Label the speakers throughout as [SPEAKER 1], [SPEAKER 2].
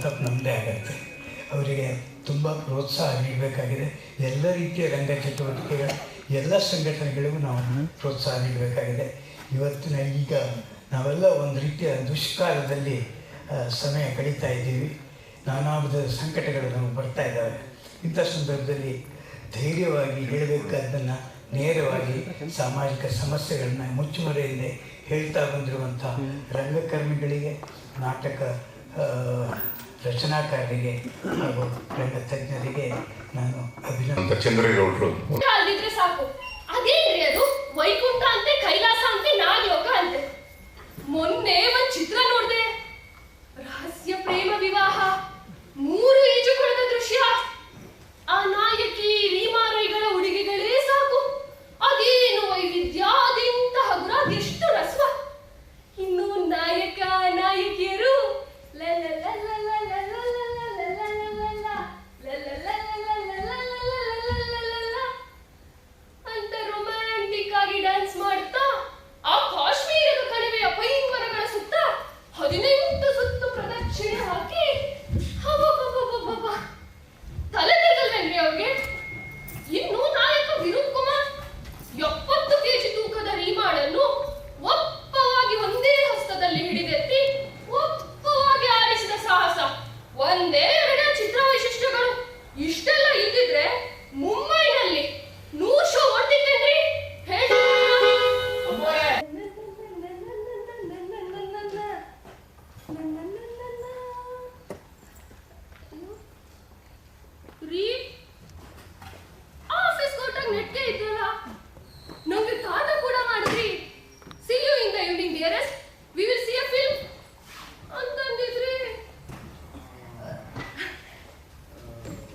[SPEAKER 1] ತಪ್ಪು ನಮ್ಮದೇ ಆಗುತ್ತೆ. ಅವರಿಗೆ ತುಂಬ ಪ್ರೋತ್ಸಾಹ ನೀಡಬೇಕಾಗಿದೆ. ಎಲ್ಲ ರೀತಿಯ ರಂಗ ಚಟುವಟಿಕೆಗಳು ಎಲ್ಲ ಸಂಘಟನೆಗಳಿಗೂ ನಾವು ಪ್ರೋತ್ಸಾಹ ನೀಡಬೇಕಾಗಿದೆ. ಇವತ್ತಿನ ಈಗ ನಾವೆಲ್ಲ ಒಂದು ರೀತಿಯ ದುಷ್ಕಾಲದಲ್ಲಿ ಸಮಯ ಕಳೀತಾ ಇದ್ದೀವಿ. ನಾನಾ ವಿಧದ ಸಂಕಟಗಳು ನಮಗೆ ಬರ್ತಾ ಇದ್ದಾವೆ. ಇಂಥ ಸಂದರ್ಭದಲ್ಲಿ ಧೈರ್ಯವಾಗಿ ಹೇಳಬೇಕಾದ್ದನ್ನು ನೇರವಾಗಿ ಸಾಮಾಜಿಕ ಸಮಸ್ಯೆಗಳನ್ನ ಮುಚ್ಚುಮರೆಯಿಂದ ಹೇಳ್ತಾ ಬಂದಿರುವಂಥ ರಂಗಕರ್ಮಿಗಳಿಗೆ, ನಾಟಕ ರಚನಾಕಾರರಿಗೆ ಹಾಗೂ ರಂಗ ತಜ್ಞರಿಗೆ ನಾನು ಅಭಿನಂದನೆ.
[SPEAKER 2] ಚಂದ್ರೇಗೌಡರು
[SPEAKER 3] ಸಾಕು. ಅದೇನ್ರಿ ಅದು? ವೈಕುಂಠ ಅಂತೆ, ಕೈಲಾಸ ಅಂತೆ, ನಾಗಲೋಕ ಅಂತೆ. ಮೊನ್ನೆ ಒಂದ್ ಚಿತ್ರ ನೋಡ್ದೆ. ರಹಸ್ಯ ಪ್ರೇಮ ವಿವಾಹ, 3 ಈಜುಕೊಳದ ದೃಶ್ಯ. ಆ ನಾಯಕಿ ರೀಮಾರೈಗಳ ಉಡುಗೆಗಳೇ ಸಾಕು. ಅದೇನು ವೈವಿಧ್ಯ, ಅದೆಂತ ಹಗುರ, ಅದೆಷ್ಟು ರಸ್ವ. ಇನ್ನು ನಾಯಕ ನಾಯಕಿಯರು ಅಂತ ರೊಮ್ಯಾಂಟಿಕ್ ಆಗಿ ಡ್ಯಾನ್ಸ್ ಮಾಡ್ತಾ ಆ ಕಾಶ್ಮೀರದ ಕಣಿವೆಯ ಪೈಂಗರಗಳ ಸುತ್ತ 18 ಸುತ್ತು ಪ್ರದಕ್ಷಿಣೆ ಹಾಕಿ ತಲೆ ತೆಗಲ್ವೇನ್ರಿ ಅವ್ರಿಗೆ? ಇನ್ನು ನಾಯಕ ವಿನೋದ್ ಕುಮಾರ್ 70 ಕೆಜಿ ತೂಕದ ರೀಮಾಳನ್ನು ಒಪ್ಪವಾಗಿ ಒಂದೇ ಹಸ್ತದಲ್ಲಿ ಹಿಡಿದೆತ್ತಿ ಒಪ್ಪವಾಗಿ ಆಡಿಸಿದ ಸಾಹಸ. ಒಂದೇ 2 ಚಿತ್ರ ವೈಶಿಷ್ಟ್ಯಗಳು. ಇಷ್ಟೆಲ್ಲ ಇದ್ದಿದ್ರೆ ಮುಂಬೈನಲ್ಲಿ 100 ಶೋ ಓಡ್ತಿದ್ದೇನ್ರಿ. ಹೇಳಿ ಆಫೀಸ್ ಕೊಟ್ಟಾಗ ನೆಟ್ಗೆ ಇದ್ರಲ್ಲ, ನಂಗೆ ಕಾಟ ಕೂಡ ಮಾಡಿದ್ರಿ. See you in the evening, dearest. We will see a film ಅಂತಂದಿದ್ರಿ.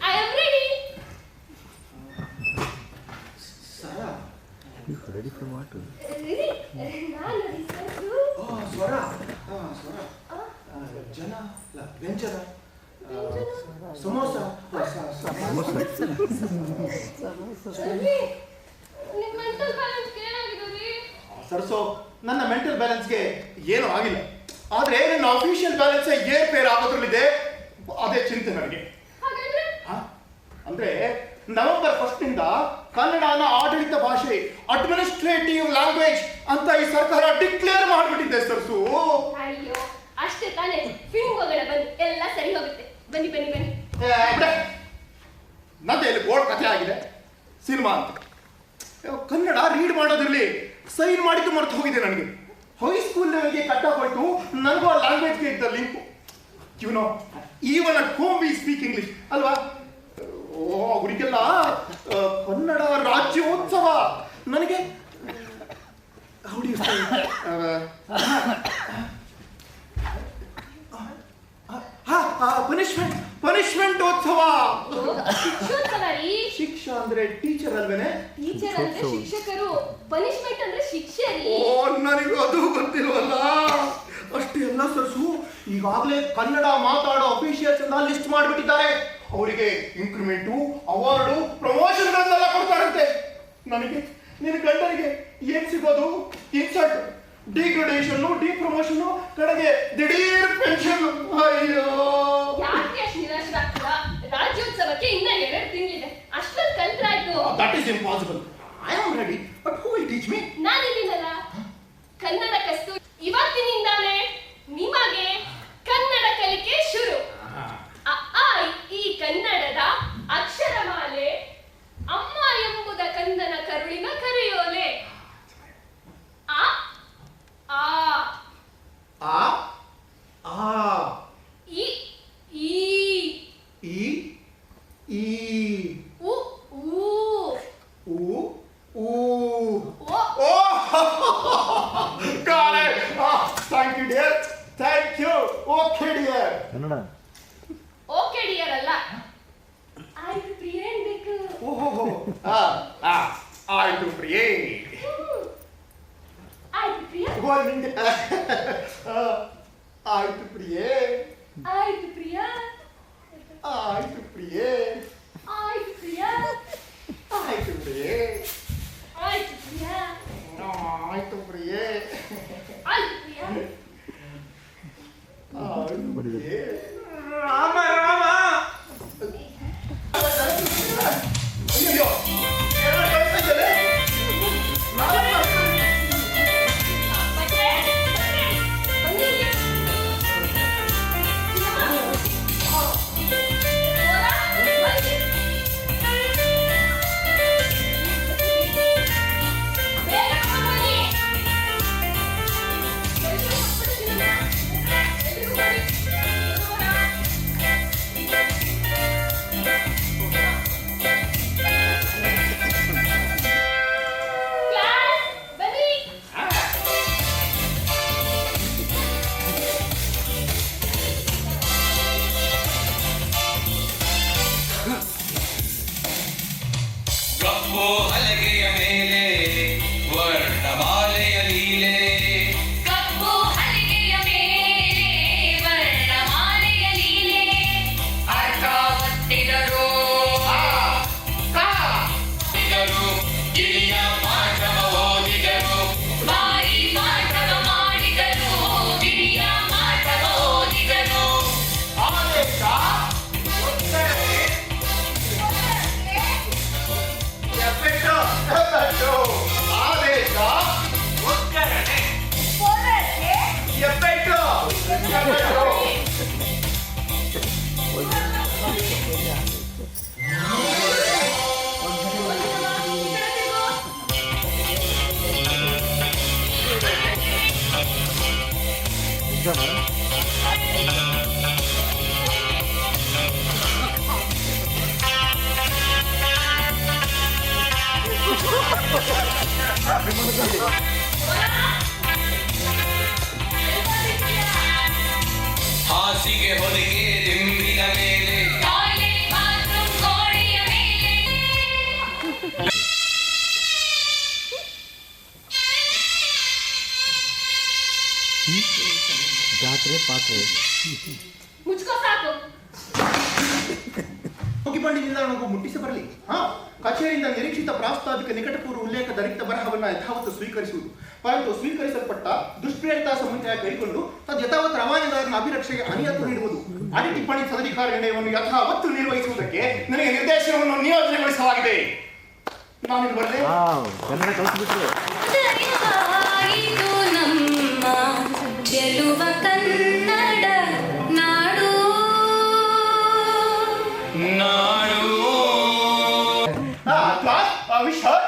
[SPEAKER 3] I am ready.
[SPEAKER 4] Sara,
[SPEAKER 5] you ready for what?
[SPEAKER 3] Ready? ನಾನು ready sir.
[SPEAKER 4] oh Swara, Swara. Jana, la Benjana. Samosa.
[SPEAKER 3] ಸರಿ, ನಿಮ್ಮ ಮೆಂಟಲ್ ಬ್ಯಾಲೆನ್ಸ್ ಏನಾಗಿದೆ ರೀ?
[SPEAKER 4] ಸರ್ಸೋ, ನನ್ನ mental ಬ್ಯಾಲೆನ್ಸ್ಗೆ ಏನೂ ಆಗಿಲ್ಲ. ಆದರೆ ನನ್ನ ಅಫಿಷಿಯಲ್ ಬ್ಯಾಲೆನ್ಸ್ ಏರ್ಪೇರ್ ಆಗೋದ್ರಲ್ಲಿದೆ. ಅದೇ ಚಿಂತೆ ನನಗೆ.
[SPEAKER 3] ಹಾಗಾದ್ರೆ
[SPEAKER 4] ಅಂದ್ರೆ ನವೆಂಬರ್ 1 ಕನ್ನಡನ ಆಡಳಿತ ಭಾಷೆ, ಅಡ್ಮಿನಿಸ್ಟ್ರೇಟಿವ್ ಲ್ಯಾಂಗ್ವೇಜ್ ಅಂತ ಈ ಸರ್ಕಾರ ಡಿಕ್ಲೇರ್ ಮಾಡಿಬಿಟ್ಟಿದೆ ಸರ್ಸು.
[SPEAKER 3] ಅಯ್ಯೋ, ಅಷ್ಟೇ ತಾನೇ. ಫಿಲ್ಮ್ ಹೋಗೋಣ ಬನ್ನಿ, ಎಲ್ಲ ಸರಿ ಹೋಗುತ್ತೆ. ಬನ್ನಿ ಬನ್ನಿ ಬನ್ನಿ.
[SPEAKER 4] ನಂದೆ ಇಲ್ಲಿ ಬೋರ್ಡ್ ಕಥೆ ಆಗಿದೆ ಸಿನಿಮಾ ಅಂತ. ಕನ್ನಡ ರೀಡ್ ಮಾಡೋದ್ರಲ್ಲಿ ಸೈನ್ ಮಾಡಿದ್ದು ಮರೆತು ಹೋಗಿದೆ ನನಗೆ. ಹೈಸ್ಕೂಲ್ ಲೆವೆಲ್ಗೆ ಕಟ್ಟಾಕ್ ಹೋಯ್ತು ನನಗೂ ಆ ಲ್ಯಾಂಗ್ವೇಜ್ಗೆ ಇದ್ದ link. No even at home we speak English ಅಲ್ವಾ? ಅವರಿಗೆಲ್ಲ ಕನ್ನಡ ರಾಜ್ಯೋತ್ಸವ. ನನಗೆ ಪನಿಷ್ಮೆಂಟ್ ಉತ್ಸವ.
[SPEAKER 3] ಶಿಕ್ಷೋತ್ಸವ ರೀ.
[SPEAKER 4] ಶಿಕ್ಷಾ ಅಂದ್ರೆ ಟೀಚರ್ ಅಲ್ವೇನೆ?
[SPEAKER 3] ಟೀಚರ್ ಅಂದ್ರೆ ಶಿಕ್ಷಕರು, ಪನಿಷ್ಮೆಂಟ್ ಅಂದ್ರೆ ಶಿಕ್ಷೆ ರೀ.
[SPEAKER 4] ಓ, ನನಗೆ ಅದು ಗೊತ್ತಿಲ್ವಲ್ಲ. ಅಷ್ಟೇ ಎಲ್ಲ ಸರ್ಸು, ಈಗಾಗಲೇ ಕನ್ನಡ ಮಾತಾಡೋ ಅಫಿಷಿಯಲ್ಸ್ ಅನ್ನ ಲಿಸ್ಟ್ ಮಾಡಿಬಿಟ್ಟಿದ್ದಾರೆ. ಅವರಿಗೆ ಇನ್ಕ್ರಿಮೆಂಟು, ಅವಾರ್ಡು, ಪ್ರಮೋಷನ್ಗಳನ್ನೆಲ್ಲ ಕೊಡ್ತಾರಂತೆ. ನನಗೆ ನಿನ್ನ ಗಂಡನಿಗೆ ಏನ್ ಸಿಗೋದು? ಇನ್ಸಲ್ಟ್, ಡಿಗ್ರೇಡೇಷನ್, ಡಿಪ್ರಮೋಷನ್, ಕಡೆಗೆ ದಿಢೀರ್ ಪೆನ್ಷನ್. ಅಯ್ಯೋ,
[SPEAKER 3] ಯಾಕೆ ಅಷ್ಟು ನಿರಾಶರಾಗ್ತೀರಾ? ರಾಜ್ಯೋತ್ಸವಕ್ಕೆ ಇನ್ನ 2 ತಿಂಗಳಿದೆ. ಅಷ್ಟೊಂದು ಕಲ್ತ್ರಾಯ್ತು.
[SPEAKER 4] That is impossible. I am ready, but who will teach me?
[SPEAKER 3] ನಾನಿದ್ದೀನಲ್ಲ, ಕನ್ನಡ ಕಸ್ತೂರಿ. ಇವತ್ತಿನಿಂದಾನೇ ನಿಮಗೆ ಕನ್ನಡ ಕಲಿಕೆ ಶುರು. ಈ ಕನ್ನಡದ ಅಕ್ಷರಮಾಲೆ, ಅಮ್ಮ ಎಂಬುದ ಕಂದನ ಕರುಳಿನ ಕರೆಯೋಲೆ. ಆ ಆ
[SPEAKER 4] ಆ ಆ
[SPEAKER 3] ಈ ಈ
[SPEAKER 4] ಈ ಈ
[SPEAKER 3] ಉ ಊ
[SPEAKER 4] ಊ ಊ.
[SPEAKER 3] ಓ
[SPEAKER 4] got it. Thank you dear, thank you. Okay dear.
[SPEAKER 5] Kannada
[SPEAKER 3] okay dear ಅಲ್ಲ, ಆಯ್ತು ಪ್ರಿಯ ಬೇಕು.
[SPEAKER 4] ಆಯ್ತು ಪ್ರಿಯೇ.
[SPEAKER 3] ಆಯ್ತು ಪ್ರಿಯ.
[SPEAKER 4] ಆಯ್ತು ಪ್ರಿಯೇ.
[SPEAKER 3] ಆಯ್ತು ಪ್ರಿಯ.
[SPEAKER 4] ಆಯ್ತು ಪ್ರಿಯೇ.
[SPEAKER 3] ಆಯ್ತು ಪ್ರಿಯ.
[SPEAKER 4] ಆಯ್ತು ಪ್ರಿಯೇ.
[SPEAKER 3] ಆಯ್ತು ಪ್ರಿಯ.
[SPEAKER 4] ಆಯ್ತು ಪ್ರಿಯೇ.
[SPEAKER 3] ಆಯ್ತು ಪ್ರಿಯ.
[SPEAKER 4] ಆಯ್ತು ಪ್ರಿಯೇ.
[SPEAKER 2] ಹಾಸಿಗೆ ಹೊದಿಕೆ ದಿಂಬಿನ ಮೇಲೆ
[SPEAKER 3] ಟಾಯ್ಲೆಟ್ ಬಾತ್ರೂಮ್ ಗೋಡೆಯ ಮೇಲೆ
[SPEAKER 5] ಜಾತ್ರೆ ಪಾತ್ರೆ
[SPEAKER 3] ಮುಚ್ಕೋ ಸಾಕು.
[SPEAKER 4] ಮುಗಿಬಂಡಿನಿಂದ ನನಗೂ ಮುಟ್ಟಿಸಿ ಬರಲಿ. ಕಚೇರಿಯಿಂದ ನಿರೀಕ್ಷಿತ ಪ್ರಾಸ್ತಾವಿಕ ನಿಕಟಪೂರ್ವ ಉಲ್ಲೇಖದ ರಿಕ್ತ ಬರಹವನ್ನು ಯಥಾವತ್ತು ಸ್ವೀಕರಿಸುವುದು, ಪರಂತು ಸ್ವೀಕರಿಸಲ್ಪಟ್ಟ ದುಷ್ಪ್ರೇರಿತ ಸಂಹಿತೆಯ ಕೈಕೊಂಡು ತದ್ ಯಥಾವತ್ ರವಾನೆದಾರನ ಅಭಿರಕ್ಷೆಗೆ ಅನಿಯತ ನೀಡುವುದು, ಅಡಿ ಟಿಪ್ಪಣಿ ಸದಧಿಕಾರ ನಿರ್ಣಯವನ್ನು ಯಥಾವತ್ತು ನಿರ್ವಹಿಸುವುದಕ್ಕೆ ನನಗೆ ನಿರ್ದೇಶನವನ್ನು ನಿಯೋಜನೆಗೊಳಿಸಲಾಗಿದೆ. ನಾನಿಲ್ಲಿ ಬರಲೇ.
[SPEAKER 5] ಕನ್ನಡ ಕಲಿಸ್ಬಿಟ್ರೆ
[SPEAKER 3] ಇದು ನಮ್ಮ ಚೆಲುವ ಕನ್ನಡ ನಾಡು
[SPEAKER 2] ನಾಡು.
[SPEAKER 4] ವಿಶ್ವರ್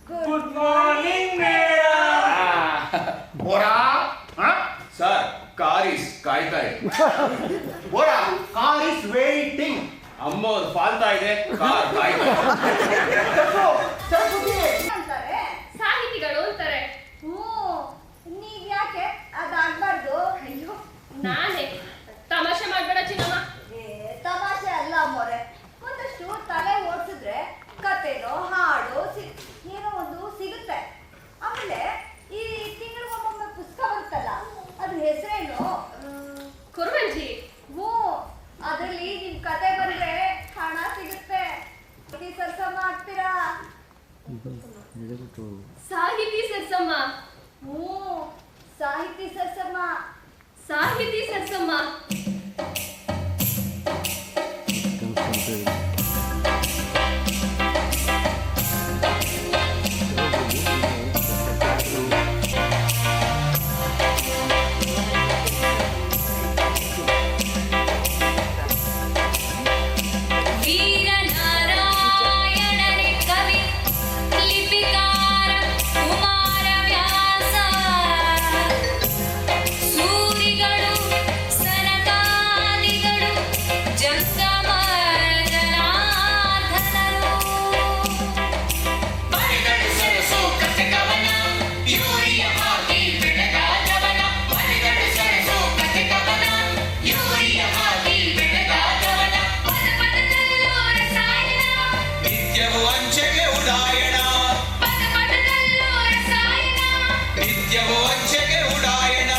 [SPEAKER 2] good morning madam.
[SPEAKER 4] Bora
[SPEAKER 2] sir, ಕಾರಿಸ್ ಕಾಯ್ತಾ ಇದೆ.
[SPEAKER 4] Bora car is waiting.
[SPEAKER 2] ಅಮ್ಮವ್ರು ಫಾಲ್ತಾ ಇದೆ, ಕಾರ್ ಕಾಯ್ತಾ
[SPEAKER 6] ಅಂತಾರೆ.
[SPEAKER 3] ಸಾಹಿತಿಗಳು ಅಂತಾರೆ.
[SPEAKER 6] ನೀವ್ ಯಾಕೆ ಅದಾಗ್ಬಾರ್ದು?
[SPEAKER 3] ಅಯ್ಯೋ, ನಾನೇ ತಮಾಷೆ ಮಾಡ್ಬೇಡ ಚಿನ್ನಮ್ಮ.
[SPEAKER 6] ತಮಾಷೆ ಅಲ್ಲ ಮೊರೆ, ಒಂದಷ್ಟು ತಲೆ ಓಡಿಸಿದ್ರೆ ಕತೆನೋ ಹಾಡು ಏನೋ ಒಂದು ಸಿಗುತ್ತೆ. ಆಮೇಲೆ ಈ ತಿಂಗಳು ಒಮ್ಮೊಮ್ಮೆ ಪುಸ್ತಕ ಬರುತ್ತಲ್ಲ, ಅದ್ರ ಹೆಸರೇನು?
[SPEAKER 3] ಕುರುವಂಜಿ.
[SPEAKER 6] ಅದ್ರಲ್ಲಿ ನಿಮ್ ಕತೆ ಬಂದ್ರೆ ಹಣ ಸಿಗುತ್ತೆ. ಸರ್ಸಮ್ಮ ಆಗ್ತೀರಾ?
[SPEAKER 3] ಸಾಹಿತಿ ಸರ್ಸಮ್ಮ.
[SPEAKER 6] ಸಾಹಿತಿ ಸರ್ಸಮ್ಮ.
[SPEAKER 3] ಸಾಹಿತಿ ಸರ್ಸಮ್ಮ. ವೀರನಾರಾಯಣನೇ ಕವಿ, ಲಿಪಿಕಾರ ಕುಮಾರವ್ಯಾಸ, ಸೂರಿಗಳು ಸನಕಾದಿಗಳು ಜಂಗಮ ಜನಾರ್ದನರು.
[SPEAKER 2] ಮನೆಗಳು ಸರಸು ಕತೆ ಕವನ, ಯೂರಿಯ ಹಾಕಿ ಬೆಳೆದಾದವನ. ಮನೆಗಳು ಸರಸು ಕತೆ ಕವನ, ಯೂರಿಯ ಹಾಕಿ ಬೆಳೆದಾದವನ.
[SPEAKER 3] ಪದ ಪದದಲ್ಲೂ ರಸಾಯನ,
[SPEAKER 2] ನಿತ್ಯವು ಅಂಚೆಗೆ ಉಡಾಯಣ,
[SPEAKER 3] ಪದ ಪದದಲ್ಲೂ ರಸಾಯನ.
[SPEAKER 2] ನಿತ್ಯವು ಅಂಚೆಗೆ ಉಡಾಯಣ.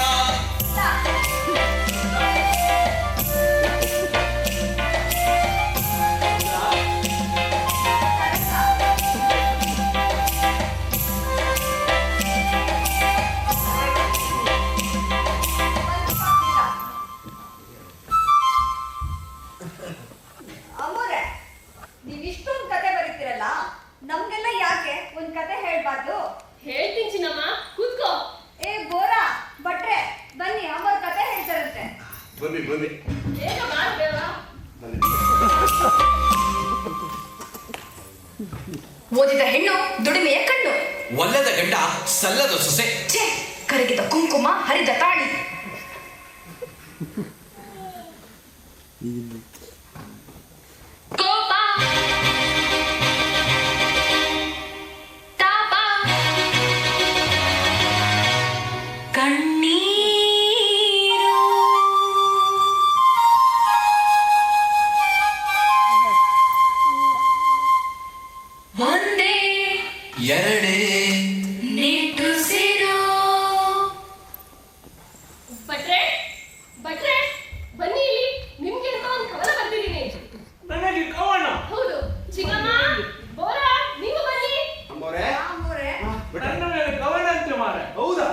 [SPEAKER 6] ಅಮ್ಮೋರೆ, ನೀವ್ ಇಷ್ಟೊಂದು ಕತೆ ಬರೀತಿರಲ್ಲ, ನಮ್ಗೆಲ್ಲ ಯಾಕೆ ಒಂದ್ ಕತೆ ಹೇಳ್ಬಾರ್ದು?
[SPEAKER 3] ಹೇಳ್ತೀನಿ ಚಿನ್ನಮ್ಮ, ಕೂತ್ಕೋ.
[SPEAKER 6] ಬೋರಾ ಭಟ್ರೆ, ಬನ್ನಿ, ಅಮ್ಮವ್ರ ಕತೆ ಹೇಳ್ತಾರಂತೆ.
[SPEAKER 4] ಬನ್ನಿ ಬನ್ನಿ
[SPEAKER 3] ಬೇಗ ಮಾಡ್ಬೇಡ.
[SPEAKER 4] ಬನ್ನಿ.
[SPEAKER 7] ಓದಿದ ಹೆಣ್ಣು ದುಡಿಮೆಯ ಕಣ್ಣು,
[SPEAKER 2] ಒಲ್ಲದ ಗಂಡ ಸಲ್ಲದ ಸೊಸೆ.
[SPEAKER 7] ಛೇ, ಕರಗಿದ ಕುಂಕುಮ ಹರಿದ ತಾಳಿ.
[SPEAKER 3] ಕೋಪ, ತಾಪ, ಕಣ್ಣೀರು, ಒಂದೇ
[SPEAKER 2] ಎರಡೇ
[SPEAKER 3] ನಿಟ್ಟುಸಿರು. ಭಟ್ರೆ, ಭಟ್ರೆ, ಬನ್ನಿ ಇಲ್ಲಿ. ನಿಮ್ಗೆ ಅಂತ ಒಂದು ಕವನ ಬರ್ತಿದ್ದೀನಿ.
[SPEAKER 8] ನನಗೆ ಕವನ.
[SPEAKER 3] ಹೌದು. ಚಿನ್ನಮ್ಮ, ಬೋರಾ, ನೀವು ಬನ್ನಿ.
[SPEAKER 4] ಅಮ್ಮೋರೆ,
[SPEAKER 6] ಅಮ್ಮೋರೆ,
[SPEAKER 8] ನನ್ನ ಮೇಲೆ ಕವನ ಅಂತೆ ಮಾರೆ.
[SPEAKER 4] ಹೌದಾ?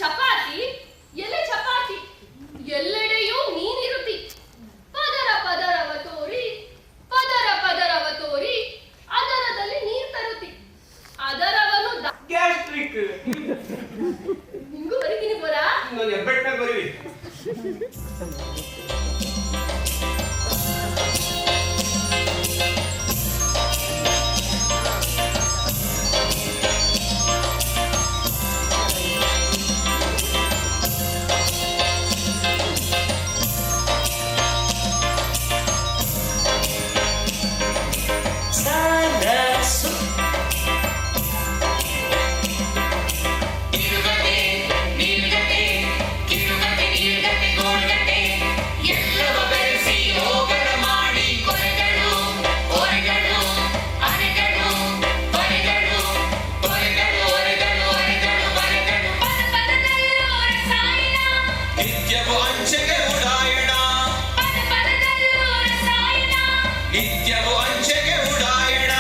[SPEAKER 3] ಚಪಾತಿ, ಎಲೆ ಚಪಾತಿ, ಎಲ್ಲೆಡೆಯೂ ನೀನಿರುತ್ತಿ. ಪದರ ಪದರವ ತೋರಿ, ಪದರ ಪದರವ ತೋರಿ, ಅದರದಲ್ಲಿ ನೀರ್ ತರುತ್ತಿ. ಅದರವನು
[SPEAKER 8] ಗ್ಯಾಸ್ಟ್ರಿಕ್.
[SPEAKER 3] ನಿಮ್ಗೂ ಬರೀತೀನಿ ಬೋರಾ.
[SPEAKER 2] ನಾನು ಹೆಬ್ಬೆಟ್ಟ ಬರೀವಿ.
[SPEAKER 9] ಸರಸು
[SPEAKER 2] ನಿತ್ಯವೂ ಅಂಚೆಗೆ ಉಡಾಯಣ ನಿತ್ಯವೂ ಅಂಚೆಗೆ ಉಡಾಯಣ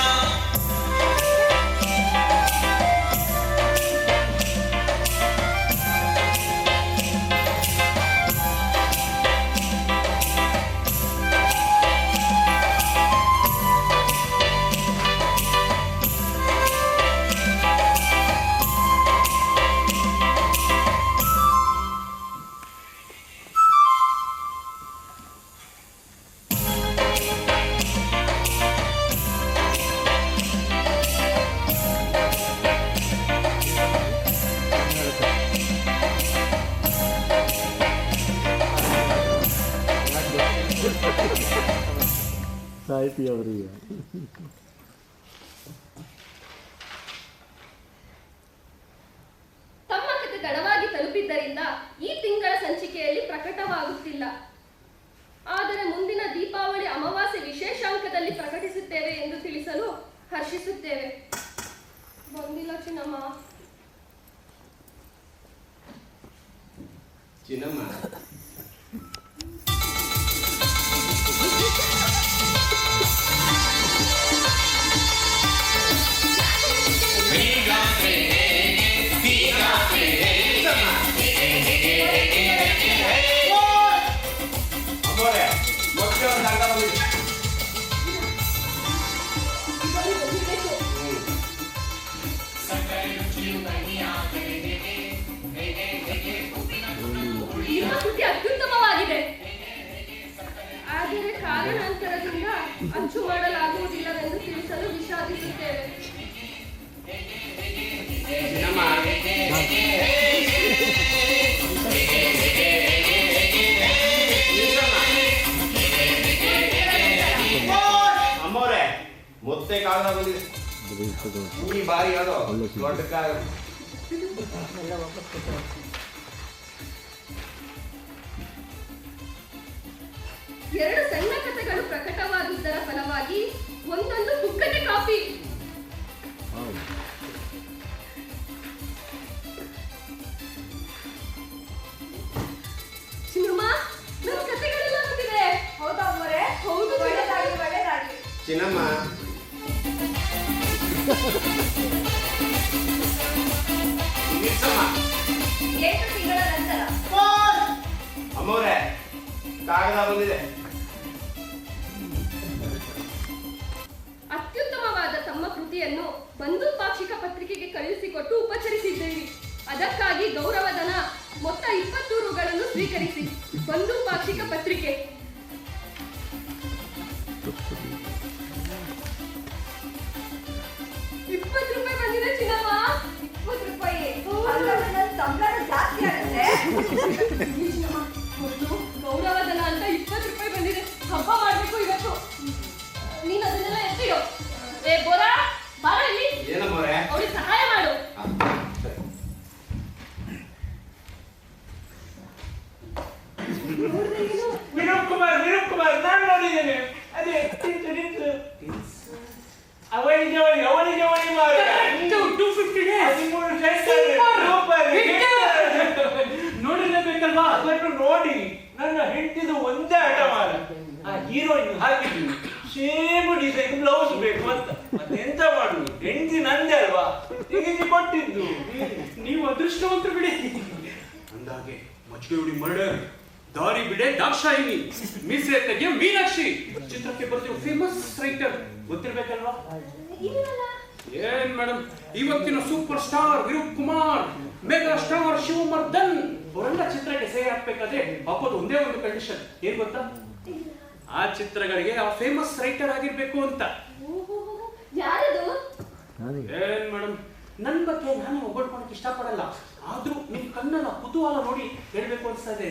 [SPEAKER 5] ಸಾಹಿತಿ ಅವರಿಗೆ
[SPEAKER 3] ತಮ್ಮ ಕತೆ ತಡವಾಗಿ ತಲುಪಿದ್ದರಿಂದ ಈ ತಿಂಗಳ ಸಂಚಿಕೆಯಲ್ಲಿ ಪ್ರಕಟವಾಗುತ್ತಿಲ್ಲ. ಆದರೆ ಮುಂದಿನ ದೀಪಾವಳಿ ಅಮಾವಾಸ್ಯೆ ವಿಶೇಷಾಂಕದಲ್ಲಿ ಪ್ರಕಟಿಸುತ್ತೇವೆ ಎಂದು ತಿಳಿಸಲು ಹರ್ಷಿಸುತ್ತೇವೆ. ಬಂದಿಲ್ಲ ಚಿನ್ನಮ್ಮ.
[SPEAKER 2] ಚಿನ್ನಮ್ಮ
[SPEAKER 3] ನಿಮ್ಮ ಕೃತಿ ಅತ್ಯುತ್ತಮವಾಗಿದೆ. ಆದರೆ ಕಾರಣಾಂತರದಿಂದ ಅಚ್ಚು ಮಾಡಲಾಗುವುದಿಲ್ಲವೆಂದು ತಿಳಿಸಲು ವಿಷಾದಿಸುತ್ತೇವೆ.
[SPEAKER 4] ಅಮ್ಮವ್ರೆ ಮತ್ತೆ ಕಾಗದ ಬಂದಿದೆ. ಈ ಬಾರಿ ಅದು ದೊಡ್ಡ ಕಾಗದ.
[SPEAKER 3] ಎರಡು ಸಣ್ಣ ಕಥೆಗಳು ಪ್ರಕಟವಾದುದರ ಫಲವಾಗಿ ಒಂದೊಂದು ಪುಕ್ಕಟೆ ಕಾಪಿ. ಚಿನ್ನಮ್ಮ, ನನ್ನ ಕಥೆಗಳೆಲ್ಲ ಬಂದಿದೆ.
[SPEAKER 6] ಹೌದಾ ಅಮ್ಮೋರೆ?
[SPEAKER 3] ಹೌದು.
[SPEAKER 6] ಒಳ್ಳೆದಾಗ್ಲಿ ಒಳ್ಳೆದಾಗ್ಲಿ.
[SPEAKER 4] ಚಿನ್ನಮ್ಮ ನಿಲ್ಸಮ್ಮ.
[SPEAKER 6] 8 ತಿಂಗಳ ನಂತರ
[SPEAKER 4] ಅಮ್ಮವ್ರೆ ಕಾಗದ ಬಂದಿದೆ.
[SPEAKER 3] ಅತ್ಯುತ್ತಮವಾದ ತಮ್ಮ ಕೃತಿಯನ್ನು ಬಂಧು ಪಾಕ್ಷಿಕ ಪತ್ರಿಕೆಗೆ ಕಳುಹಿಸಿಕೊಟ್ಟು ಉಪಚರಿಸಿದ್ದೇವೆ. ಅದಕ್ಕಾಗಿ ಗೌರವಧನ ಮೊತ್ತ 20 ರೂಗಳನ್ನು ಸ್ವೀಕರಿಸಿ. ಬಂಧು ಪಾಕ್ಷಿಕ ಪತ್ರಿಕೆ. 20 ರೂಪಾಯಿ ಬಂದಿದೆ ಚಿನ್ನಮ್ಮ.
[SPEAKER 6] 20 ರೂಪಾಯಿ. ಹಾಗಾದ್ರೆ ನನ್ನ ಸಂಬಳ ಜಾಸ್ತಿ ಆಗುತ್ತೆ.
[SPEAKER 3] ಚಿನ್ನಮ್ಮ, ಮೊದಲು ಗೌರವಧನ ಅಂತ 20 ರೂಪಾಯಿ ಬಂದಿದೆ. ಹಬ್ಬ ಮಾಡ್ಬೇಕು ಇವತ್ತು. ನೀನು ಅದನ್ನೆಲ್ಲ ಎತ್ತಿಡು. ಏ ಬೋರಾ, ಬಾರ ಇಲ್ಲಿ.
[SPEAKER 4] ಏನಮ್ಮವ್ರೆ?
[SPEAKER 3] ಅವ್ರಿಗೆ ಸಹಾಯ ಮಾಡು.
[SPEAKER 8] ವಿನೋದ್ ಕುಮಾರ್ ನಾನು ನೋಡಿದ್ದೇನೆ. ಅದೇ ನಿಂತು ಅವನಿಗೆ ಮಾರ 250 ನೋಡಿರಬೇಕಲ್ವಾ? ಅದನ್ನು ನೋಡಿ ನನ್ನ ಹೆಂಡತಿದು ಒಂದೇ ಆಟ ಮಾರ. ಆ ಹೀರೋಯಿನ್ ಹಾಕಿದ್ವಿ ಸೇಮ್ ಡಿಸೈನ್ ಬ್ಲೌಸ್ ಬೇಕು ಅಂತ. ಮತ್ತೆಂತ ಮಾಡುದು? ಹೆಂಡತಿ ನಂದೆ ಅಲ್ವಾ, ತೆಗೆದು ಕೊಟ್ಟಿದ್ದು. ನೀವು ಅದೃಷ್ಟವಂತರು ಬಿಡಿ.
[SPEAKER 9] ಅಂದಾಗೆ ಮಜ್ಜಿಗೆ ಹುಡಿ ಮರ್ಡರ್, ದಾರಿ ಬಿಡೆ ದಾಕ್ಷಾಯಿನಿ, ಮೀಸೆ ತೆಗೆ ಮೀನಾಕ್ಷಿ ಚಿತ್ರಕ್ಕೆ ಬರ್ತೀವಿ ಫೇಮಸ್ ರೈಟರ್ ಗೊತ್ತಿರ್ಬೇಕಲ್ವಾ? ಏನ್ ಮೇಡಮ್, ಇವತ್ತಿನ super star Virup Kumar, mega star Shivamardhan ಅವರೆಲ್ಲ ಚಿತ್ರಕ್ಕೆ ಸೇರಿ ಹಾಕ್ಬೇಕಾದ್ರೆ ಹಾಕೋದು ಒಂದೇ ಒಂದು ಕಂಡೀಷನ್. ಏನ್ ಗೊತ್ತಾ? ಆ ಚಿತ್ರಗಳಿಗೆ ಆ ಫೇಮಸ್ ರೈಟರ್ ಆಗಿರ್ಬೇಕು ಅಂತ.
[SPEAKER 3] ಯಾರದು?
[SPEAKER 9] ಏನ್ ಮೇಡಮ್, ನನ್ ಬಗ್ಗೆ ನಾನು ಹೊಗಳ್ಕೊಳಕ್ ಇಷ್ಟಪಡಲ್ಲ, ಆದ್ರೂ ನಿಮ್ ಕಣ್ಣಲ್ಲ ಕುತೂಹಲ ನೋಡಿ ಹೇಳ್ಬೇಕು ಅನ್ಸ್ತದೆ.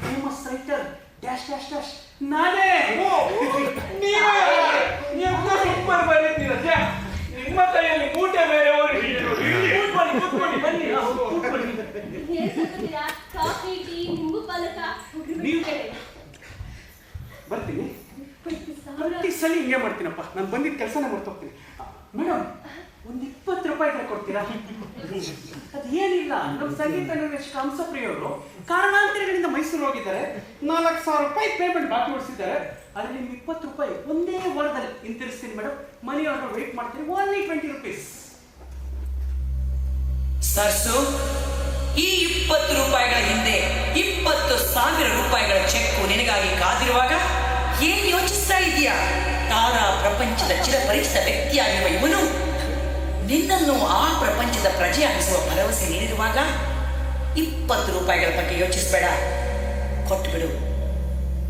[SPEAKER 9] Famous writer dash dash dash ನಾನೇ.
[SPEAKER 8] ಸೂಪರ್ ಬರೀತೀರ. ನಿಮ್ಮ ಕೈಯಲ್ಲಿ ಮೂಟೆ ಬೇರೆ ಕೂತ್ಕೊಳ್ಳಿ ಬನ್ನಿ.
[SPEAKER 3] ಕಾಫಿ, ಟೀ, ನಿಂಬು ಪಾಲಕ.
[SPEAKER 9] ನೀವು ಬರ್ತೀನಿ. ಪ್ರತಿ ಸಲ ಹಿಂಗೆ ಮಾಡ್ತೀನಪ್ಪ, ನಾನು ಬಂದಿದ್ದ ಕೆಲಸನ ಮರ್ತೋಗ್ತೀನಿ. ಮೇಡಮ್, ಒಂದಿತ್ತು 20 ರೂಪಾಯಿ ಕೊಡ್ತೀರಾ? ಅದೇನಿಲ್ಲ, ನಮ್ಮ ಸಂಗೀತ ನಿರ್ದೇಶಕ ಹಂಸಪ್ರಿಯವರು ಕಾರಣಾಂತರಗಳಿಂದ ಮೈಸೂರು ಹೋಗಿದ್ದಾರೆ. 4,000 ರೂಪಾಯಿ ಪೇಮೆಂಟ್ ಬಾಕಿ ಉಳಿಸಿದ್ದಾರೆ. ಅದ್ರಲ್ಲಿ ನಿಮ್ಗೆ 20 ರೂಪಾಯಿ ಒಂದೇ ವಾರದಲ್ಲಿ ಹಿಂತಿರಿಸ್ತೀನಿ ಮೇಡಮ್. ಮನಿ ಆರ್ಡರ್ ವೇಟ್ ಮಾಡ್ತೀನಿ. Only 20 rupees.
[SPEAKER 10] ಸರ್ಸು, ಈ 20 ರೂಪಾಯಿಗಳ ಹಿಂದೆ 20,000 ರೂಪಾಯಿಗಳ ಚೆಕ್ಕು ನಿನಗಾಗಿ ಕಾದಿರುವಾಗ ಏನ್ ಯೋಚಿಸ್ತಾ ಇದೀಯಾ? ತಾರಾ ಪ್ರಪಂಚದ ಚಿರಪರಿಚಿತ ವ್ಯಕ್ತಿಯಾಗಿರುವ ಇವನು ನಿನ್ನನ್ನು ಆ ಪ್ರಪಂಚದ ಪ್ರಜೆಯಾಗಿಸುವ ಭರವಸೆ ನೀಡಿರುವಾಗ 20 ರೂಪಾಯಿಗಳ ಬಗ್ಗೆ ಯೋಚಿಸಬೇಡ. ಕೊಟ್ಬಿಡು,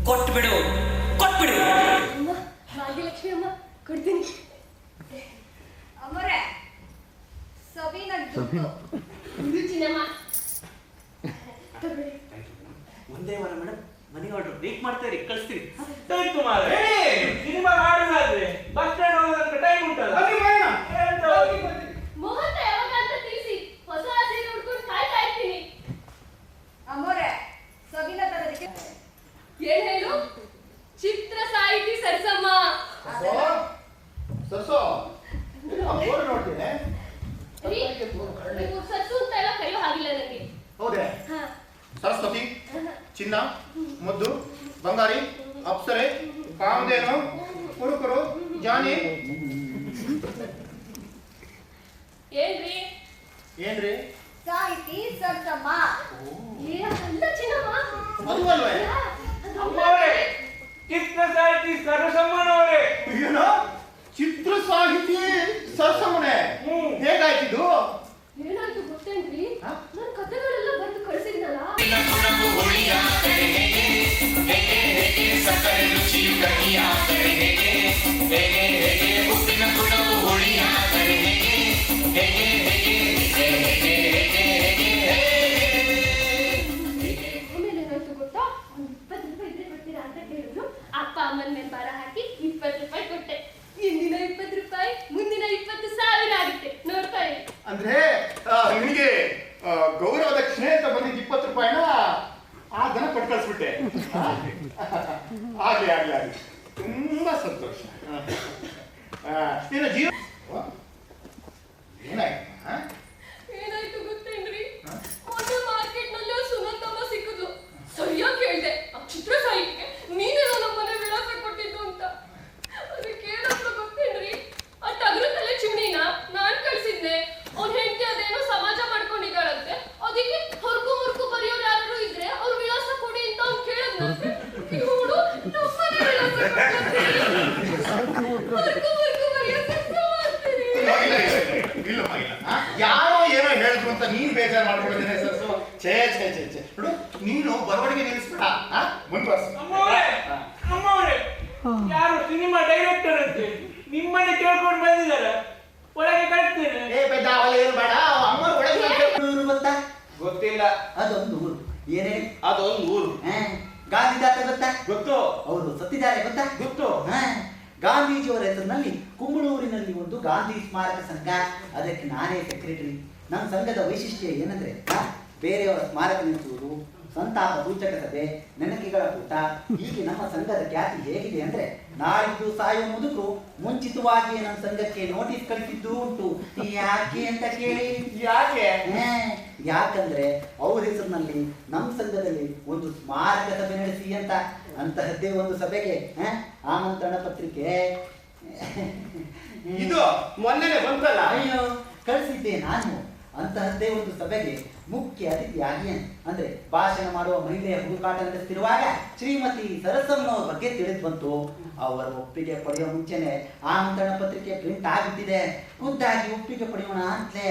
[SPEAKER 10] ಕೊಟ್ಬಿಡು, ಕೊಟ್ಬಿಡು.
[SPEAKER 3] ಅಮ್ಮ, ಭಾಗ್ಯಲಕ್ಷ್ಮಿ ಅಮ್ಮ, ಕೊಡ್ತೀನಿ.
[SPEAKER 6] ಅಮ್ಮರೇ, ಸಬೀನಾ
[SPEAKER 3] ಇದು ಚಿನ್ನಮ್ಮ. ತಗೊಳ್ಳಿ.
[SPEAKER 9] ಒಂದೇ ವಾರ ಮೇಡಮ್, ಮನಿ ಆರ್ಡರ್ ವೇಟ್ ಮಾಡ್ತಾ ಇರಿ, ಕಳಿಸ್ತೀನಿ.
[SPEAKER 8] ಸಿನಿಮಾ ಮಾಡೋದಾದ್ರೆ ಬಸ್ ಸ್ಟ್ಯಾಂಡ್ ಹೋಗೋದಕ್ಕೆ ಟೈಮ್ ಉಂಟಲ್ಲ.
[SPEAKER 3] ಮುಹೂರ್ತ ಯಾವಾಗ ಅಂತ ತಿಳಿಸಿ. ಹೊಸ ಸೀರೆ ಉಟ್ಕೊಂಡು ಕಾಯ್ತಾ ಇರ್ತೀನಿ.
[SPEAKER 6] ಅಮ್ಮರೇ, ಸಬೀನಾ ತರೋದಕ್ಕೆ
[SPEAKER 3] ಏನ್ ಹೇಳು? ಚಿತ್ರ ಸಾಹಿತಿ ಸರ್ಸಮ್ಮ.
[SPEAKER 4] ಸರ್ಸೋ ನೋಡ್ತೇನೆ.
[SPEAKER 3] ರೀ, ನೀವು ಸರ್ಸು ಅಂತ ಎಲ್ಲ ಕರೆಯೋ ಹಾಗಿಲ್ಲ ನನಗೆ.
[SPEAKER 4] ಹೌದೇ?
[SPEAKER 3] ಹಾ.
[SPEAKER 4] ಸರಸ್ವತಿ, ಚಿನ್ನ, ಮುದ್ದು, ಬಂಗಾರಿ, ಅಪ್ಸರೆ, ಕಾಮಧೇನು, ಕುರುಕುರು, ಜಾನಿ.
[SPEAKER 3] ಏನ್ರಿ?
[SPEAKER 4] ಏನ್ರಿ?
[SPEAKER 6] ಸಾಹಿತಿ ಸರ್ಸಮ್ಮ.
[SPEAKER 3] ಏ, ಅಲ್ಲ ಚಿನ್ನಮ್ಮ.
[SPEAKER 4] ಅದು ಅಲ್ವೇ?
[SPEAKER 8] ಅಮ್ಮವರೇ, ಚಿತ್ರ ಸಾಹಿತಿ ಸರಸಮ್ಮನವರೇ.
[SPEAKER 4] ಏನೋ ಚಿತ್ರ ಸಾಹಿತಿ ಸರ್ಸಮ್ಮನೆ ಹೇಗಾಯ್ತಿದ್ದು?
[SPEAKER 3] ಏನಾಯ್ತು ಗೊತ್ತೇನ್ರಿ? ನನ್ ಕಥೆಗಳೆಲ್ಲ ಬರೆದು ಕಳಿಸಿದ್ನಲ್ಲ.
[SPEAKER 2] ಗುಣವು ಹುಳಿಯಾದರೆ ಹೇಗೆ ಹೇಗೆ ಹೇಗೆ ಸಕ್ಕರೆ ರುಚಿಯು ಕಹಿಯಾದರೆ ಹೇಗೆ ಹೇಗೆ ಹೇಗೆ ಉಪ್ಪಿನ ಗುಣವು ಹುಳಿಯಾದರೆ ಹೇಗೆ ಹೇಗೆ ಹೇಗೆ ಹೇಗೆ ಹೇಗೆ ಹೇಗೆ.
[SPEAKER 3] ಆಮೇಲೆ ಏನಾಯ್ತು ಗೊತ್ತಾ? ಒಂದ್ 20 ರೂಪಾಯಿ ಇದ್ರೆ ಕೊಡ್ತೀರಾ ಅಂತ ಕೇಳಿದ್ರು. ಅಪ್ಪ ಅಮ್ಮನ ಮೇಲೆ ಭಾರ ಹಾಕಿ 20 ರೂಪಾಯಿ ಕೊಟ್ಟೆ. ಹಿಂದಿನ 20 ರೂಪಾಯಿ ಮುಂದಿನ 20,000 ಆಗುತ್ತೆ. ನೋಡ್ತಾ ಇರಿ.
[SPEAKER 4] ಅಂದ್ರೆ ನಿನಗೆ ಗೌರವ ದಕ್ಷಿಣೆ ಅಂತ ಬಂದಿದ್ದ 20 ರೂಪಾಯಿನ ಆ ದನ ಕೊಟ್ಟು ಕಳಿಸ್ಬಿಟ್ಟೆ. ಆಗ್ಲಿ ಆಗ್ಲಿ ಆಗ್ಲಿ, ತುಂಬಾ ಸಂತೋಷ. ನಿನ್ನ ಜೀವ ಏನಾಯ್ತು?
[SPEAKER 3] ಏನಾಯ್ತು ಗೊತ್ತೇನ್ರಿ? ಮೊನ್ನೆ ಮಾರ್ಕೆಟ್ ನಲ್ಲಿ ಸುನಂದಮ್ಮ ಸಿಕ್ಕಿದ್ಲು. ಸರಿಯಾಗಿ ಕೇಳಿದೆ, ಆ ಚಿತ್ರ ಸಾಹಿತಿಗೆ ನೀನೇನೋ ನಮ್ಮನೆ ವಿಳಾಸ ಕೊಟ್ಟಿದ್ದು ಅಂತ. ಅದಕ್ಕೆ ಏನಂತ ಗೊತ್ತೇನ್ರಿ? ಆ ಟಗರದಲ್ಲೇ ಚಿಮಣಿನ ನಾನ್ ಕಳ್ಸಿದ್ದೆ. ಅವ್ನ ಹೆಂಡತಿ ಅದೇನೋ ಸಮಾಜ ಮಾಡ್ಕೊಂಡಿದ್ದಾಳಂತೆ. ಅದಕ್ಕೆ ಹೊರಕು ಮುರ್ಕು ಬರೆಯೋರು ಯಾರು ಇದ್ರೆ ಅವ್ರ ವಿಳಾಸ ಕೊಡಿ ಅಂತ ಅವ್ನು ಕೇಳಿದ್ನಂತೆ. ಇವಳು ನಮ್ಮನೆ ವಿಳಾಸ ಹೊರಕು ಮುರ್ಕು ಬರೆಯೋ ಕೆಲಸ ಮಾಡ್ತೀನಿ.
[SPEAKER 4] ಯಾರೋ ಏನೋ ಹೇಳಿದ್ರು ಅಂತ ನೀನ್ ಬೇಜಾರು ಮಾಡ್ಕೊಂಡಿದ್ದೇನೆ ಸರ್ಸು. ಛೇ ಛೇ ಛೇ ಛೇ ನೋಡು, ನೀನು ಬರವಣಿಗೆ ನಿಲ್ಲಿಸ್ಬೇಡ. ಮುಂದುವರ್ಸು.
[SPEAKER 8] ಅಮ್ಮವರೇ, ಯಾರು ಸಿನಿಮಾ ಡೈರೆಕ್ಟರ್ ಅಂತೆ ನಿಮ್ಮನೆ ಕೇಳ್ಕೊಂಡು ಬಂದಿದ್ದಾರೆ. ಒಳಗೆ ಕಳಿಸ್ತೇನೆ.
[SPEAKER 4] ಏ ಬೇಡ, ಅವಲ್ಲ ಏನು ಬೇಡ. ಅಮ್ಮ ಒಳಗೆ
[SPEAKER 11] ಗೊತ್ತಾ?
[SPEAKER 9] ಗೊತ್ತಿಲ್ಲ.
[SPEAKER 11] ಅದೊಂದು ಊರು. ಏನೇ?
[SPEAKER 9] ಅದೊಂದು ಊರು.
[SPEAKER 11] ಗಾಂಧಿದಾತ ಗೊತ್ತಾ?
[SPEAKER 9] ಗೊತ್ತು.
[SPEAKER 11] ಅವರು ಸತ್ತಿದ್ದಾರೆ ಗೊತ್ತಾ?
[SPEAKER 9] ಗೊತ್ತು.
[SPEAKER 11] ಗಾಂಧೀಜಿಯವರ ಹೆಸರಿನಲ್ಲಿ ಕುಂಬಳೂರಿನಲ್ಲಿ ಒಂದು ಗಾಂಧಿ ಸ್ಮಾರಕ ಸಂಘ, ಅದಕ್ಕೆ ನಾನೇ ಸೆಕ್ರೆಟರಿ. ನಮ್ಮ ಸಂಘದ ವೈಶಿಷ್ಟ್ಯ ಏನಂದ್ರೆ ಬೇರೆಯವರ ಸ್ಮಾರಕ ನಿಲ್ಲಿಸುವುದು, ಸಂತಾಪ ಸೂಚಕ ಸಭೆ, ನೆನಕೆಗಳ ಕೂಟ. ಹೀಗೆ ನಮ್ಮ ಸಂಘದ ಖ್ಯಾತಿ ಹೇಗಿದೆ ಅಂದ್ರೆ ನಾಳಿದ್ದು ಸಾಯುವ ಮುದುಕರು ಮುಂಚಿತವಾಗಿ ನಮ್ಮ ಸಂಘಕ್ಕೆ ನೋಟಿಸ್ ಕಳಿಸಿದ್ದು ಉಂಟು. ಯಾಕೆ ಅಂತ ಕೇಳಿ?
[SPEAKER 4] ಯಾಕೆ?
[SPEAKER 11] ಯಾಕಂದ್ರೆ ಅವ್ರ ಹೆಸರಿನಲ್ಲಿ ನಮ್ಮ ಸಂಘದಲ್ಲಿ ಒಂದು ಸ್ಮಾರಕ ಸಭೆ ನಡೆಸಿ ಅಂತ. ಅಂತಹದ್ದೇ ಒಂದು ಸಭೆಗೆ ಆಮಂತ್ರಣ ಪತ್ರಿಕೆ
[SPEAKER 4] ಇದು ಮೊನ್ನೆ ಬಂತಲ್ಲ.
[SPEAKER 11] ಅಯ್ಯೋ, ಕಳಿಸಿದ್ದೆ ನಾನು. ಅಂತಹದ್ದೇ ಒಂದು ಸಭೆಗೆ ಮುಖ್ಯ ಅತಿಥಿಯಾಗಿ ಅಂದ್ರೆ ಭಾಷಣ ಮಾಡುವ ಮಹಿಳೆಯ ಹುಡುಕಾಟ ನಡೆಸ್ತಿರುವಾಗ ಶ್ರೀಮತಿ ಸರಸಮ್ಮನವ್ರ ಬಗ್ಗೆ ತಿಳಿದು ಬಂತು. ಅವರ ಒಪ್ಪಿಗೆ ಪಡೆಯುವ ಮುಂಚೆನೆ ಆಮಂತ್ರಣ ಪತ್ರಿಕೆ ಪ್ರಿಂಟ್ ಆಗಿಬಿಟ್ಟಿದೆ. ಖುದ್ದಾಗಿ ಒಪ್ಪಿಗೆ ಪಡೆಯೋಣ ಅಂತಲೇ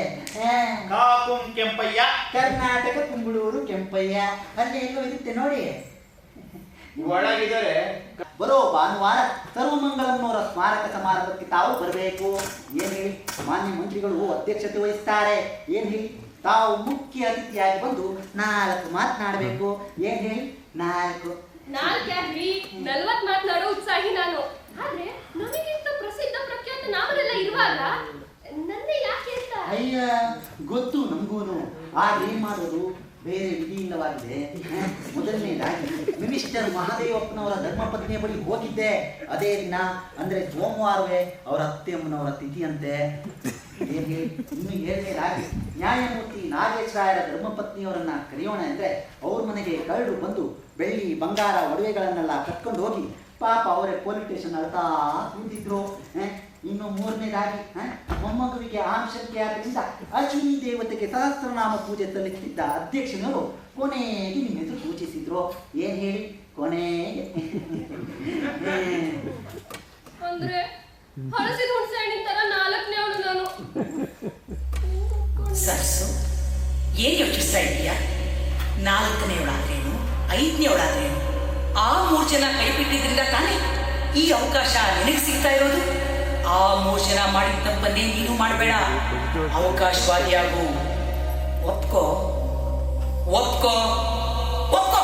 [SPEAKER 4] ಕೆಂಪಯ್ಯ,
[SPEAKER 11] ಕರ್ನಾಟಕ ಕುಂಬಳೂರು ಕೆಂಪಯ್ಯ ಅಲ್ಲೇ ಎಲ್ಲೋ ಇರುತ್ತೆ ನೋಡಿ.
[SPEAKER 4] ಒಳಗಿದ್ದಾರೆ.
[SPEAKER 11] ಬರೋ ಭಾನುವಾರ ಸರ್ವಮಂಗಳಮ್ಮನವರ ಸ್ಮಾರಕ ಸಮಾರಂಭಕ್ಕೆ ತಾವು ಬರಬೇಕು. ಏನ್ ಹೇಳಿ, ಮಾನ್ಯ ಮಂತ್ರಿಗಳು ಅಧ್ಯಕ್ಷತೆ ವಹಿಸ್ತಾರೆ. ಏನ್ ಹೇಳಿ, ತಾವು ಮುಖ್ಯ ಅತಿಥಿಯಾಗಿ ಬಂದು 4 ಮಾತನಾಡಬೇಕು. ಏನ್ ಹೇಳಿ? 4
[SPEAKER 3] ಯಾಕ್ರಿ 40 ಮಾತನಾಡೋ ಉತ್ಸಾಹಿ ನಾನು. ಆದ್ರೆ ನಮಗಿಂತ ಪ್ರಸಿದ್ಧ ಪ್ರಖ್ಯಾತ ನಾವರೆಲ್ಲ ಇರುವಾಗ ನನ್ನೇ ಯಾಕೆ ಅಂತ.
[SPEAKER 11] ಅಯ್ಯ, ಗೊತ್ತು ನಮಗೂನು. ಆದ್ರೆ ಏನ್ ಮಾಡೋದು, ಬೇರೆ ವಿಧಿ ಇಲ್ಲವಾಗಿದೆ. ಮೊದಲನೇದಾಗಿ ಮಿನಿಸ್ಟರ್ ಮಹಾದೇವಪ್ಪನವರ ಧರ್ಮಪತ್ನಿಯ ಬಳಿ ಹೋಗಿದ್ದೆ. ಅದೇ ದಿನ ಅಂದ್ರೆ ಸೋಮವಾರವೇ ಅವರ ಅತ್ತೆಯಮ್ಮನವರ ತಿಥಿಯಂತೆ. ಇನ್ನು 7ನೇದಾಗಿ ನ್ಯಾಯಮೂರ್ತಿ ನಾಗೇಶ್ವರಾಯರ ಧರ್ಮಪತ್ನಿಯವರನ್ನ ಕರೆಯೋಣ ಅಂದ್ರೆ ಅವ್ರ ಮನೆಗೆ ಕಳ್ಳರು ಬಂದು ಬೆಳ್ಳಿ ಬಂಗಾರ ಒಡವೆಗಳನ್ನೆಲ್ಲ ಕಟ್ಕೊಂಡು ಹೋಗಿ ಪಾಪ ಅವರೇ ಪೊಲೀಸ್ ಸ್ಟೇಷನ್ ಅಳ್ತಾ ಕೂತಿದ್ರು. ಇನ್ನು 3ನೇದಾಗಿ ಮೊಮ್ಮಗುವಿಗೆ ಆಂಶಂಕೆ ಆದ್ರಿಂದ ಅಶ್ವಿನಿ ದೇವತೆಗೆ ಸಹಸ್ರನಾಮ ಪೂಜೆ ಸಲ್ಲಿಸುತ್ತಿದ್ದ ಅಧ್ಯಕ್ಷನವರು ಕೊನೆಗೆ ನಿಮ್ಮ ಹೆಸರು ಸೂಚಿಸಿದ್ರು. ಏನ್ ಹೇಳಿ ಕೊನೆಗೆ?
[SPEAKER 3] ಅಂದ್ರೆ ಹಳಸಿದ ಹುಣಸೆ ಹಣ್ಣಿನ ತರ 4ನೇ ಅವಳು ನಾನು.
[SPEAKER 10] ಸರ್ಸು ಏನ್ ಯೋಚಿಸ್ತಾ ಇದೀಯಾ? 4ನೇವಳಾದ್ರೇನು 5ನೇವಳಾದ್ರೇನು? ಆ 3 ಜನ ಕೈ ಬಿಟ್ಟಿದ್ರಿಂದ ತಾನೇ ಈ ಅವಕಾಶ ನಿನಗೆ ಸಿಗ್ತಾ ಇರೋದು. ಆ 3 ಜನ ಮಾಡಿದ ತಪ್ಪನ್ನೇ ನೀನು ಮಾಡಬೇಡ. ಅವಕಾಶವಾದಿಯಾಗು. ಒಪ್ಕೋ ಒಪ್ಕೋ ಒಪ್ಕೋ.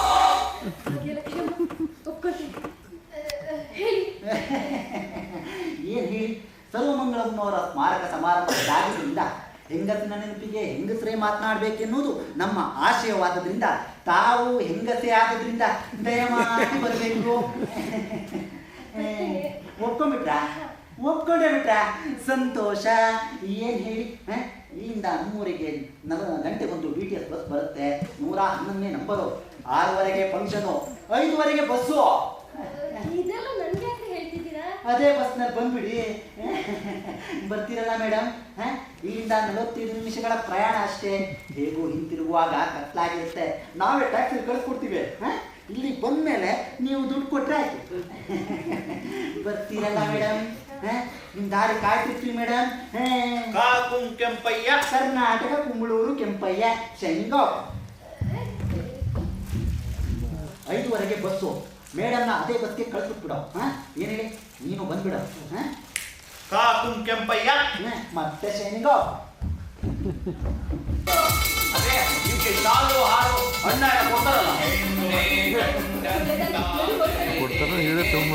[SPEAKER 11] ಏನ್ ಹೇಳಿ, ಸರ್ವಮಂಗಳಮ್ಮನವರ ಸ್ಮಾರಕ ಸಮಾರಂಭದ ಜಾಗದಿಂದ ಹೆಂಗಸಿನ ನೆನಪಿಗೆ ಹೆಂಗಸರೇ ಮಾತನಾಡಬೇಕೆನ್ನುವುದು ನಮ್ಮ ಆಶಯವಾದದ್ರಿಂದ ತಾವು ಹೆಂಗಸೇ ಆದ್ರಿಂದ ದಯಮಾಡಿ ಬರಬೇಕು. ಒಪ್ಕೊಂಡೇ ಬಿಟ್ರ ಸಂತೋಷ. ಏನ್ ಹೇಳಿ, ಇಲ್ಲಿಂದ 3ಗೆ 4 ಗಂಟೆಗೊಂದು BTS ಬಸ್ ಬರುತ್ತೆ. 111ನೇ ನಂಬರು. 6ವರೆಗೆ ಫಂಕ್ಷನು, 5ವರೆಗೆ ಬಸ್ಸು.
[SPEAKER 3] ಇದೆಲ್ಲ ನನ್ಗೆ ಯಾಕೆ ಹೇಳ್ತಿದ್ದೀರಾ?
[SPEAKER 11] ಅದೇ ಬಸ್ನಲ್ಲಿ ಬಂದ್ಬಿಡಿ. ಬರ್ತೀರಲ್ಲ ಮೇಡಮ್? ಇಲ್ಲಿಂದ 45 ನಿಮಿಷಗಳ ಪ್ರಯಾಣ ಅಷ್ಟೇ. ಹೇಗೂ ಹಿಂತಿರುಗುವಾಗ ಕತ್ಲಾಗಿರುತ್ತೆ. ನಾವೇ ಟ್ಯಾಕ್ಸಿ ಕಳಿಸ್ಕೊಡ್ತೀವಿ. ಇಲ್ಲಿ ಬಂದ್ಮೇಲೆ ನೀವು ದುಡ್ಡು ಕೊಟ್ರೆ ಆಯ್ತು. ಬರ್ತೀರಲ್ಲ ಮೇಡಮ್? ನಿಮ್ ದಾರಿ ಕಾಯ್ತಿರ್ತೀವಿ ಮೇಡಮ್.
[SPEAKER 4] ಕಾಕುಂ ಕೆಂಪಯ್ಯ,
[SPEAKER 11] ಕರ್ನಾಟಕ ಕುಂಬಳೂರು ಕೆಂಪಯ್ಯ ಶೈನಿಂಗ್ ಆಫ್. 5ವರೆಗೆ ಬಸ್ಸು. ಮೇಡಮ್ನ ಅದೇ ಬಸ್ಗೆ ಕಳ್ಸ್ಬಿಟ್ಬಿಡೋ. ಏನ್ ಹೇಳಿ, ನೀನು ಬಂದ್ಬಿಡೋ.
[SPEAKER 4] ಕಾಕುಂ ಕೆಂಪಯ್ಯ
[SPEAKER 11] ಮತ್ತೆ ಶೈನಿಂಗ್ ಆಫ್.
[SPEAKER 4] ಅದೇ ನಿಮ್ಗೆ ಶಾಲು ಹಾರು ಅಣ್ಣ ಎಲ್ಲ ಕೊಡ್ತಾರಲ್ಲ.
[SPEAKER 5] ಕೊಡ್ತಾರ ಹೇಳ ತುಂಬ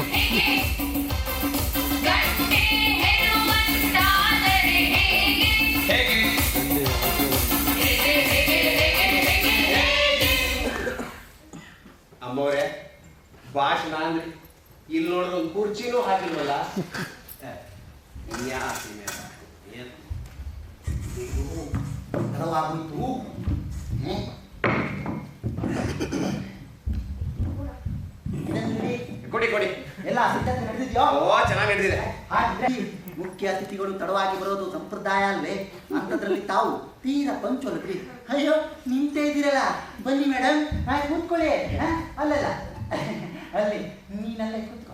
[SPEAKER 4] ಅಮ್ಮವ್ರೆ ಭಾಷಣ ಅಂದ್ರಿ, ಇಲ್ಲಿ ನೋಡಿದ್ರೆ ಒಂದು ಕುರ್ಚಿನೂ ಹಾಕಿಲ್ವಲ್ಲ.
[SPEAKER 11] ತಡವಾಗೋಯ್ತು.
[SPEAKER 4] ಕೊಡಿ ಕೊಡಿ.
[SPEAKER 11] ಎಲ್ಲ ಸಿದ್ಧತೆ ನಡೆದಿದ್ಯೋ?
[SPEAKER 4] ಓ ಚೆನ್ನಾಗಿ ನಡೆದಿದೆ.
[SPEAKER 11] ಹಾಗಿದ್ರೆ ಮುಖ್ಯ ಅತಿಥಿಗಳು ತಡವಾಗಿ ಬರೋದು ಸಂಪ್ರದಾಯ ಅಲ್ವೇ? ಅಂಥದ್ರಲ್ಲಿ ತಾವು ತೀರಾ ಪಂಚೋಲ ಬಿಡಿ. ಅಯ್ಯೋ ನಿಂತೇ ಇದ್ದೀರಲ್ಲ, ಬನ್ನಿ ಮೇಡಮ್, ಕೂತ್ಕೊಳ್ಳಿ. ಅಲ್ಲಲ್ಲ ಅಲ್ಲಿ ನೀನಲ್ಲೇ ಕೂತ್ಕೊ.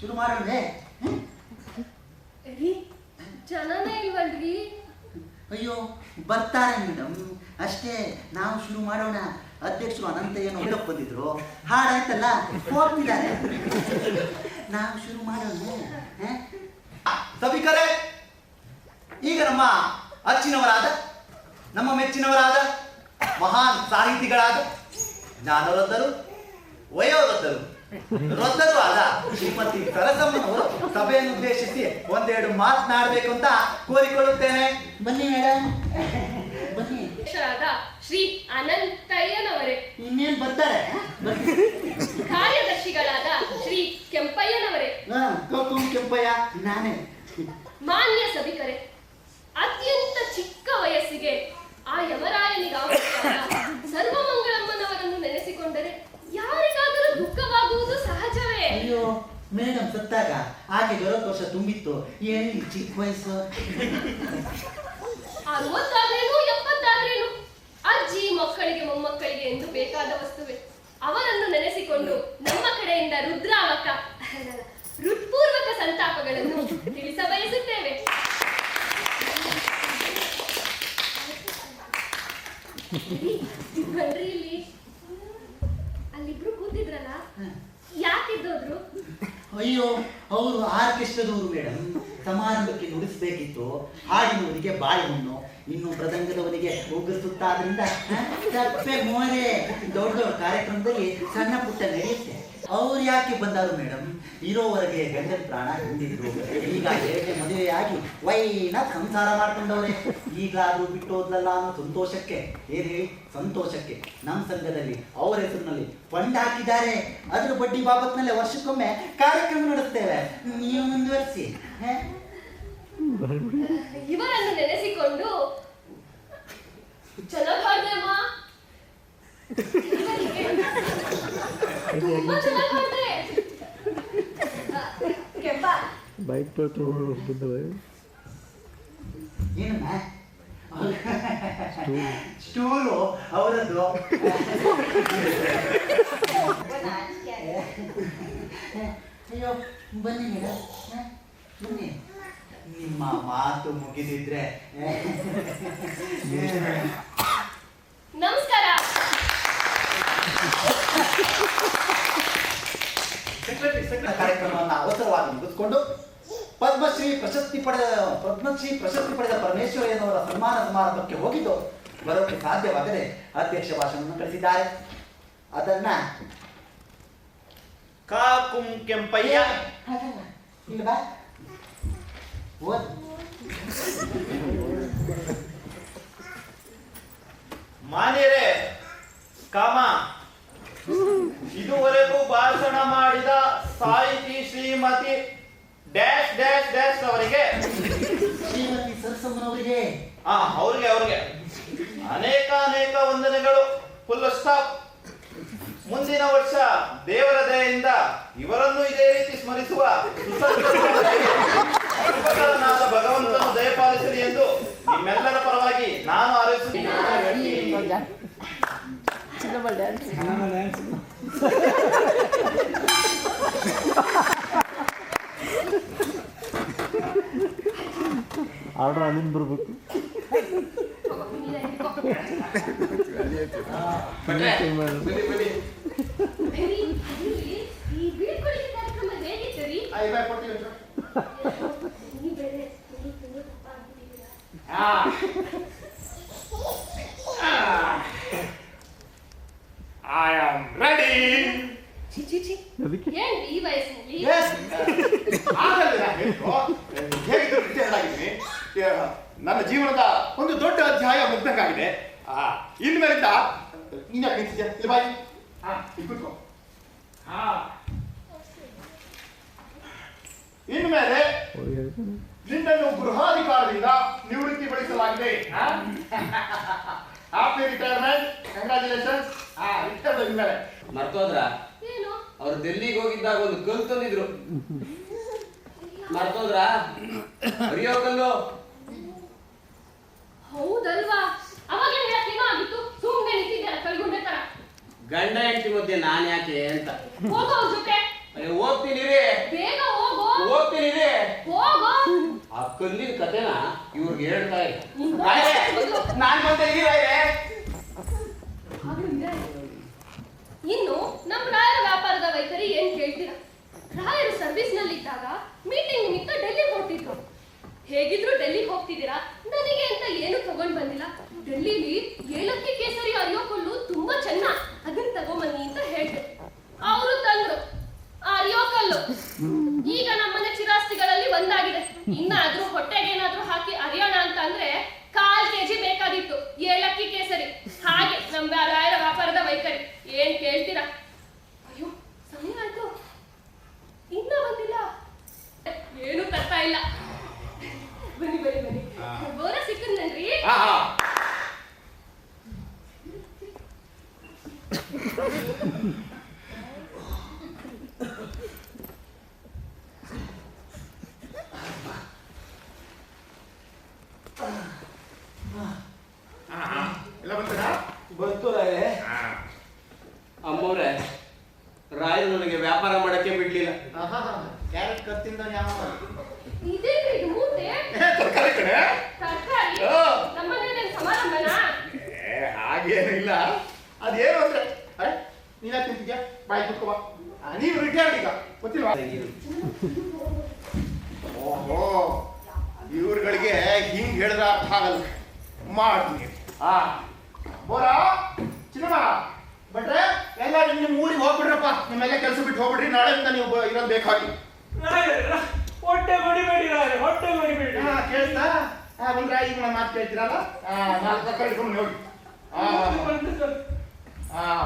[SPEAKER 11] ಶುರು ಮಾಡೋಣವೇ?
[SPEAKER 3] ಜನನೇ ಇಲ್ವಲ್ರಿ?
[SPEAKER 11] ಅಯ್ಯೋ ಬರ್ತಾರೆ ಮೇಡಮ್, ಅಷ್ಟೇ. ನಾವು ಶುರು ಮಾಡೋಣ. ಅಧ್ಯಕ್ಷರು ಅನಂತಯ್ಯನೋ ಹೇಳಕ್ ಬಂದಿದ್ರು, ಹಾಡಾಯ್ತಲ್ಲ ಹೋಗ್ತಿದ್ದಾರೆ. ನಾವು ಶುರು ಮಾಡೋಣ.
[SPEAKER 4] ಸಭಿಕರೇ, ಈಗ ನಮ್ಮ ಅಚ್ಚಿನವರಾದ, ನಮ್ಮ ಮೆಚ್ಚಿನವರಾದ ಮಹಾನ್ ಸಾಹಿತಿಗಳಾದ, ಜ್ಞಾನವೃದ್ಧರು, ವಯೋವೃದ್ಧರು, ವೃದ್ಧರು ಆದ ಶ್ರೀಮತಿ ಸರಸಮ್ಮನವರು ಸಭೆಯನ್ನು ಉದ್ದೇಶಿಸಿ ಒಂದೆರಡು ಮಾತನಾಡಬೇಕು ಅಂತ ಕೋರಿಕೊಳ್ಳುತ್ತೇನೆ.
[SPEAKER 11] ಬನ್ನಿ ಮೇಡಮ್, ಬನ್ನಿ.
[SPEAKER 3] ಶ್ರೀ ಅನಂತಯ್ಯನವರೇ.
[SPEAKER 11] ಇನ್ನೇನ್ ಬರ್ತಾರೆ?
[SPEAKER 3] ಕಾರ್ಯದರ್ಶಿಗಳಾದ ಶ್ರೀ ಕೆಂಪಯ್ಯನವರೇ.
[SPEAKER 11] ಕೆಂಪಯ್ಯ ನಾನೇ.
[SPEAKER 3] ಮಾನ್ಯ ಸಭಿಕರೇ, ಅತ್ಯಂತ ಚಿಕ್ಕ ವಯಸ್ಸಿಗೆ ಆ ಯಮರಾಯನಿಗಾಗುತ್ತಾರ ಸರ್ವಮಂಗಳಮ್ಮನವರನ್ನು ನೆನೆಸಿಕೊಂಡರೆ ಯಾರಿಗಾದರೂ ದುಃಖವಾಗುವುದು ಸಹಜವೇ.
[SPEAKER 11] ಅಯ್ಯೋ ಮೇಡಮ್ ಸತ್ತಾಗ ಆಕೆ 40 ವರ್ಷ ತುಂಬಿತ್ತು. ಏನಿ ಚಿಕ್ಕ ವಯಸ್ಸು.
[SPEAKER 3] 60 ಆದ್ರೇನು 70 ಆದ್ರೇನು ಅಜ್ಜಿ ಮಕ್ಕಳಿಗೆ ಮೊಮ್ಮಕ್ಕಳಿಗೆ ಎಂದು ಬೇಕಾದ ವಸ್ತುವೆ. ಅವರನ್ನು ನೆನೆಸಿಕೊಂಡು ನಮ್ಮ ಕಡೆಯಿಂದ ಹೃತ್ಪೂರ್ವಕ ಸಂತಾಪಗಳನ್ನು ತಿಳಿಸಬಯಸುತ್ತೇವೆ. ಬನ್ರಿ ಇಲ್ಲಿ. ಅಲ್ಲಿಬ್ರು ಕೂತಿದ್ರಲ್ಲ, ಯಾಕಿದ್ದೋದ್ರು?
[SPEAKER 11] ಅಯ್ಯೋ ಅವರು ಆರ್ಕೆಸ್ಟ್ರಾದವರು ಮೇಡಮ್. ಸಮಾರಂಭಕ್ಕೆ ನುಡಿಸ್ಬೇಕಿತ್ತು. ಹಾಡಿನವರಿಗೆ ಬಾಯಿ ಹುಣ್ಣು, ಇನ್ನು ಮೃದಂಗದವರಿಗೆ ಉಗುರು ಸುತ್ತಾದ್ರಿಂದ ತಪ್ಪೆ ಮೋರೆ. ದೊಡ್ಡ ದೊಡ್ಡ ಕಾರ್ಯಕ್ರಮದಲ್ಲಿ ಸಣ್ಣ ಪುಟ್ಟ ನಡೆಯುತ್ತೆ. ಅವ್ರು ಯಾಕೆ ಬಂದರು ಮೇಡಮ್? ಇರೋವರೆಗೆ ಗಂಡನ ಪ್ರಾಣ ಹಿಂದಿದ್ರು. ಈಗ 2ನೇ ಮದುವೆಯಾಗಿ ವೈನ ಸಂಸಾರ ಮಾಡ್ಕೊಂಡವ್ರೆ. ಈಗಲಾದ್ರೂ ಬಿಟ್ಟು ಹೋದ್ಲಲ್ಲ ಅನ್ನೋ ಸಂತೋಷಕ್ಕೆ, ಏನ್ ಹೇಳಿ ಸಂತೋಷಕ್ಕೆ, ನಮ್ಮ ಸಂಘದಲ್ಲಿ ಅವರ ಹೆಸರಿನಲ್ಲಿ ಫಂಡ್ ಹಾಕಿದ್ದಾರೆ. ಅದ್ರ ಬಡ್ಡಿ ಬಾಬತ್ನಲ್ಲೇ ವರ್ಷಕ್ಕೊಮ್ಮೆ ಕಾರ್ಯಕ್ರಮ ನಡೆಸ್ತೇವೆ. ನೀವು ಮುಂದುವರಿಸಿ.
[SPEAKER 3] ಇವರನ್ನು ನೆನೆಸಿಕೊಂಡು ಚೆನ್ನಾಗಿ ಹಾಡ್ದೆ ಅಮ್ಮ, ತುಂಬಾ ಚೆನ್ನಾಗಿ ಹಾಡ್ದೆ.
[SPEAKER 6] ಕೆಂಪ
[SPEAKER 5] ಬೈಕ್ ಬಂದವ
[SPEAKER 11] ಏನಮ್ಮ ಸ್ಟೂಲು ಅವರದ್ದು. ಅಯ್ಯೋ ಬನ್ನಿ ಮೇಡಮ್, ಬನ್ನಿ. ನಿಮ್ಮ ಮಾತು ಮುಗಿದಿದ್ರೆ
[SPEAKER 3] ನಮಸ್ಕಾರ.
[SPEAKER 11] ಕಾರ್ಯಕ್ರಮವನ್ನು ಅವಸರವಾಗಿ ಮುಗಿಸ್ಕೊಂಡು ಪದ್ಮಶ್ರೀ ಪ್ರಶಸ್ತಿ ಪಡೆದ ಪರಮೇಶ್ವರಯ್ಯನವರ ಸನ್ಮಾನ ಸಮಾರಂಭಕ್ಕೆ ಹೋಗಿದ್ದು ಬರೋಕ್ಕೆ ಸಾಧ್ಯವಾಗದೆ ಅಧ್ಯಕ್ಷ ಭಾಷಣವನ್ನು ಕಳಿಸಿದ್ದಾರೆ. ಅದನ್ನ
[SPEAKER 4] ಕಾಕುಂ ಕೆಂಪಯ್ಯ
[SPEAKER 11] ಇಲ್ವಾ ಓದ್.
[SPEAKER 4] ಮಾನ್ಯರೇ, ಕಾಮ ಇದುವರೆಗೂ ಭಾಷಣ ಮಾಡಿದ ಸಾಹಿತಿ ಶ್ರೀಮತಿ ಡ್ಯಾಶ್ ಡ್ಯಾಶ್ ಡ್ಯಾಶ್ ಅವರಿಗೆ,
[SPEAKER 11] ಶ್ರೀಮತಿ ಸರಸಮ್ಮನವರಿಗೆ,
[SPEAKER 4] ಅವ್ರಿಗೆ ಅನೇಕ ವಂದನೆಗಳು. Full stop. ಮುಂದಿನ ವರ್ಷ ದೇವರ ದಯೆಯಿಂದ ಇವರನ್ನು ಇದೇ ರೀತಿ ಸ್ಮರಿಸುವ ಕೃಪಕರನಾದ ಭಗವಂತನು ದಯಪಾಲಿಸಲಿ ಎಂದು ನಿಮ್ಮೆಲ್ಲರ ಪರವಾಗಿ ನಾನು ಹಾರೈಸುತ್ತೇನೆ.
[SPEAKER 5] ಆರ್ಡರ್ ಅಲ್ಲಿಂದ ಬರ್ಬೇಕು.
[SPEAKER 3] ಈ ಬೀಳ್ಕೊಡುಗೆ ಕಾರ್ಯಕ್ರಮ ಹೇಗಿತ್ತು ರೀ? ನೀ ಬೇರೆ ತಿಂಗಳು ತಪ್ಪ ಆಗ್ಬಿಟ್ಟಿದ್ದೀರಾ?
[SPEAKER 4] I am ready.
[SPEAKER 3] ಏನ್ ಈ ವಯಸ್ಸಿನಲ್ಲಿ?
[SPEAKER 4] ನನ್ನ ಜೀವನದ ಒಂದು ದೊಡ್ಡ ಅಧ್ಯಾಯ ಮುಗ್ದಂಗಾಗಿದೆ. ಇನ್ಮೇಲಿಂದ ನೀನು ನಿಂತಿದ್ಯಾ ಇಲ್ಲಿ ಬಾಯಿ. ಕೂತ್ಕೋ. ಇನ್ಮೇಲೆ ನಿನ್ನನ್ನು ಗೃಹಾಧಿಕಾರದಿಂದ ನಿವೃತ್ತಿಗೊಳಿಸಲಾಗಿದೆ. Happy retirement. ಕಂಗ್ರಾಚುಲೇಷನ್ಸ್. ಇನ್ಮೇಲೆ
[SPEAKER 12] ಮರ್ತೋದ್ರ?
[SPEAKER 3] ಏನು?
[SPEAKER 12] ಅವ್ರು ಡೆಲ್ಲಿಗೆ ಹೋಗಿದ್ದಾಗ ಒಂದು ಕಲ್ಲು ತಂದಿದ್ರು, ಮರ್ತೋದ್ರ? ಅರಿಯೋ ಕಲ್ಲು.
[SPEAKER 3] ಹೌದಲ್ವಾ? ಅವಾಗಲೇ ಹೇಳಕ್ಕೇನೋ ಆಗಿತ್ತು, ಸುಮ್ಮನೆ ನಿಂತಿದ್ದೀರ ಕಳ್ಗುಂಡೆ ತರ.
[SPEAKER 12] ಗಂಡ ಹೆಂಡತಿ ಮಧ್ಯೆ ನಾನ್ ಯಾಕೆ ಅಂತ.
[SPEAKER 3] ಹೋಗೋ ಅವ್ರ ಜೊತೆ.
[SPEAKER 12] ಹೋಗ್ತೀನಿ ರೀ,
[SPEAKER 3] ಬೇಗ ಹೋಗೋ.
[SPEAKER 12] ಹೋಗ್ತೀನಿ ರೀ.
[SPEAKER 3] ಹೋಗೋ.
[SPEAKER 12] ಆ ಕಲ್ಲಿನ ಕಥೆನ ಇವ್ರಿಗೆ ಹೇಳ್ತಾ ಇಲ್ಲ.
[SPEAKER 4] ನಾನ್ ಮತ್ತೆ
[SPEAKER 3] ಇನ್ನು ನಮ್ಮ ರಾಯರ ವ್ಯಾಪಾರದ ವೈಖರಿ ಏನ್ ಕೇಳ್ತೀರಾ? ರಾಯರು ಸರ್ವಿಸ್ ನಲ್ಲಿದ್ದಾಗ ಮೀಟಿಂಗ್ ನಿಮಿತ್ತ ಡೆಲ್ಲಿಗೆ ಹೊರಟಿದ್ರು. ಹೇಗಿದ್ರು ಡೆಲ್ಲಿಗೆ ಹೋಗ್ತಿದ್ದೀರಾ, ನನಗೆ ಅಂತ ಏನು ತಗೊಂಡ್ ಬಂದಿಲ್ಲ. ಡೆಲ್ಲಿಲಿ ಏಲಕ್ಕಿ ಕೇಸರಿ ಅರಿಯೋ ಕಲ್ಲು ತುಂಬಾ ಚೆನ್ನ, ಅದನ್ನ ತಗೊಂಬನ್ನಿ ಅಂತ ಹೇಳ್ದೆ. ಅವರು ತಂದ್ರು ಅರಿಯೋ ಕಲ್ಲು. ಈಗ ನಮ್ಮನೆ ಚಿರಾಸ್ತಿಗಳಲ್ಲಿ ಒಂದಾಗಿದೆ. ಇನ್ನಾದ್ರೂ ಹೊಟ್ಟೆಗೆ ಏನಾದ್ರೂ ಹಾಕಿ ಅರಿಯೋಣ ಅಂತ ಅಂದ್ರೆ 1/4 kg ಬೇಕಾಗಿತ್ತು ಏಲಕ್ಕಿ ಕೇಸರಿ. ಹಾಗೆ ನಮ್ಮ ರಾಯರ ವ್ಯಾಪಾರದ ವೈಖರಿ. ಏನ್ ಕೇಳ್ತೀರಾ? ಅಯ್ಯೋ ಸಮಯ ಆಯ್ತು, ಇನ್ನ ಬಂದಿಲ್ಲ. ಏನು ತರ್ತಾ ಇಲ್ಲ. ಬನ್ನಿ ಬನ್ನಿ ಬನ್ನಿ. ಬೋರ ಸಿಕ್ಕಂದ್ರಿ.
[SPEAKER 4] ಎಲ್ಲ ಬಂತರಾ?
[SPEAKER 12] ಬಂತು ರಾಯರೇ. ಅಮ್ಮವ್ರೆ, ರಾಯರು ನನಗೆ ವ್ಯಾಪಾರ ಮಾಡಕ್ಕೆ ಬಿಡ್ಲಿಲ್ಲ.
[SPEAKER 4] ಕ್ಯಾರೆಟ್ ಕತ್ತಿಂದ ಯಾವ
[SPEAKER 3] ಇದೇನ್ರಿ ಇದು ಮೂಟೆ?
[SPEAKER 4] ತರಕಾರಿ ಕಡೆ.
[SPEAKER 3] ತರಕಾರಿ? ನಮ್ಮನೇಲಿ ಸಮಾರಂಭನಾ?
[SPEAKER 4] ಹಾಗೇನಿಲ್ಲ. ಅದೇನು ಅಂದ್ರೆ ನೀನ ತಿಂತಿದ್ಯಾ? ಬಾಯಿ ಕುತ್ಕೋ ಬಾ. ನೀವು ರಿಟೈರ್ಡ್ ಈಗ ಗೊತ್ತಿಲ್ವಾ? ಓಹೋ, ಇವ್ರುಗಳಿಗೆ ಹಿಂಗ್ ಹೇಳಿದ್ರೆ ಅರ್ಥ ಆಗಲ್ಲ. ಮಾಡ್ತೀನಿ. ಬೋರಾ ಚಿನ್ನಮ್ಮ ಬಟ್ರೆ ಎಲ್ಲ ನಿಮ್ಮ ಊರಿಗೆ ಹೋಗ್ಬಿಡ್ರಪ್ಪ. ನಿಮ್ಮೆಲ್ಲ ಕೆಲಸ ಬಿಟ್ಟು ಹೋಗ್ಬಿಡ್ರಿ. ನಾಳೆಯಿಂದ ನೀವು ಇರೋದು ಬೇಕಾಗಿ.
[SPEAKER 8] ಹೊಟ್ಟೆ ಹೊಡಿಬೇಡಿ ರಾಯರೇ, ಹೊಟ್ಟೆ ಹೊಡಿಬೇಡಿ.
[SPEAKER 4] ಕೇಳ್ತಾ ಬಂದ್ರ ಈಗ ನಮ್ಮ ಮಾತು ಕೇಳ್ತೀರಲ್ಲ? 4 ತಕ್ಕ ಹಿಡ್ಕೊಂಡು ಹೋಗಿ.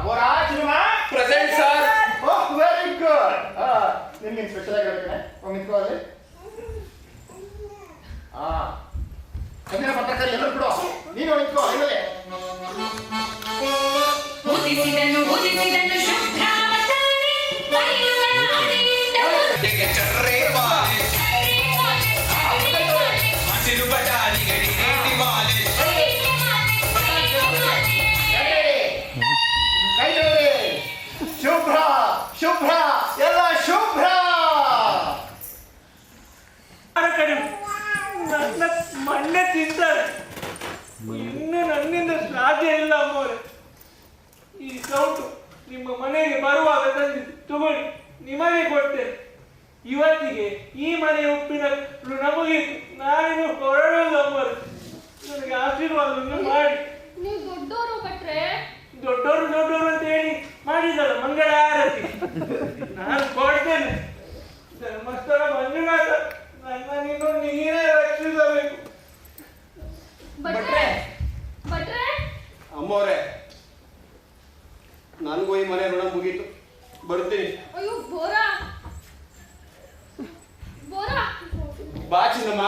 [SPEAKER 4] ಬೋರಾ ಚಿನ್ನಮ್ಮ
[SPEAKER 12] ಪ್ರೆಸೆಂಟ್ ಸರ್.
[SPEAKER 4] ಓಹ್ ವೆರಿ ಗುಡ್. ನಿಮ್ಗೆ ಸ್ಪೆಷಲ್ ಆಗಿ ಹೇಳ್ತೇನೆ. ನಿಂತ್ಕೊಳ್ಳಿ. ಕಬ್ಬಿನ ಪತ್ರಕಾರಿ ಎಲ್ಲರೂ ಬಿಡು. ನೀನು ನಿಂತ್ಕೋ ಇಲ್ಲೇ.
[SPEAKER 7] ಉದಿಸಿದನು ಶುಭ್ರಾವತಾನೆ ಮೈಯುಗಾರಿನಿಂದ
[SPEAKER 2] ಚರ್ರೇ ಬಾಲೆ ಹಸಿರು ಬಟಾಣಿಗಡಿ ರೇಟಿ ಬಾಲೆ
[SPEAKER 4] ಶುಭ್ರ ಶುಭ್ರ ಎಲ್ಲ ಶುಭ್ರ.
[SPEAKER 8] ಕಡೆ ನನ್ನ ಮಣ್ಣೆ ತಿಂತಾರೆ. ಇನ್ನು ನನ್ನಿಂದ ಸಾಧ್ಯ ಇಲ್ಲ ಅಮ್ಮವ್ರೆ. ಈ ಸೌಟು ನಿಮ್ಮ ಮನೆಗೆ ಬರುವಾಗ ತಂದಿದ್ದು ತಗೊಳ್ಳಿ, ನಿಮಗೆ ಕೊಡ್ತೇನೆ. ಇವತ್ತಿಗೆ ಈ ಮನೆ ಉಪ್ಪಿನ ನಮಗಿತ್ತು. ನಾನೇನು ಹೊರಡುವುದು ಅಮ್ಮವ್ರೆ. ನನಗೆ ಆಶೀರ್ವಾದವನ್ನು ಮಾಡಿ.
[SPEAKER 3] ನೀವು ದೊಡ್ಡವರು ಭಟ್ರೆ.
[SPEAKER 8] ದೊಡ್ಡವರು ಅಂತ ಹೇಳಿ ಮಾಡಿದಲ್ಲ ಮಂಗಳ ಆರತಿ. ನಾನು ಕೊಡ್ತೇನೆ. ಧರ್ಮಸ್ಥಳ ಮಂಜುನಾಥ, ನನ್ನನ್ನು ನೀರೇ ರಕ್ಷಿಸಬೇಕು.
[SPEAKER 3] ಭಟ್ರೆ
[SPEAKER 12] ಅಮ್ಮವ್ರೆ, ನನಗೂ ಈ ಮನೆ ಋಣ ಮುಗೀತು. ಬರ್ತೀನಿ.
[SPEAKER 3] ಅಯ್ಯೋ ಬೋರಾ
[SPEAKER 12] ಬಾ ಚಿನ್ನಮ್ಮ.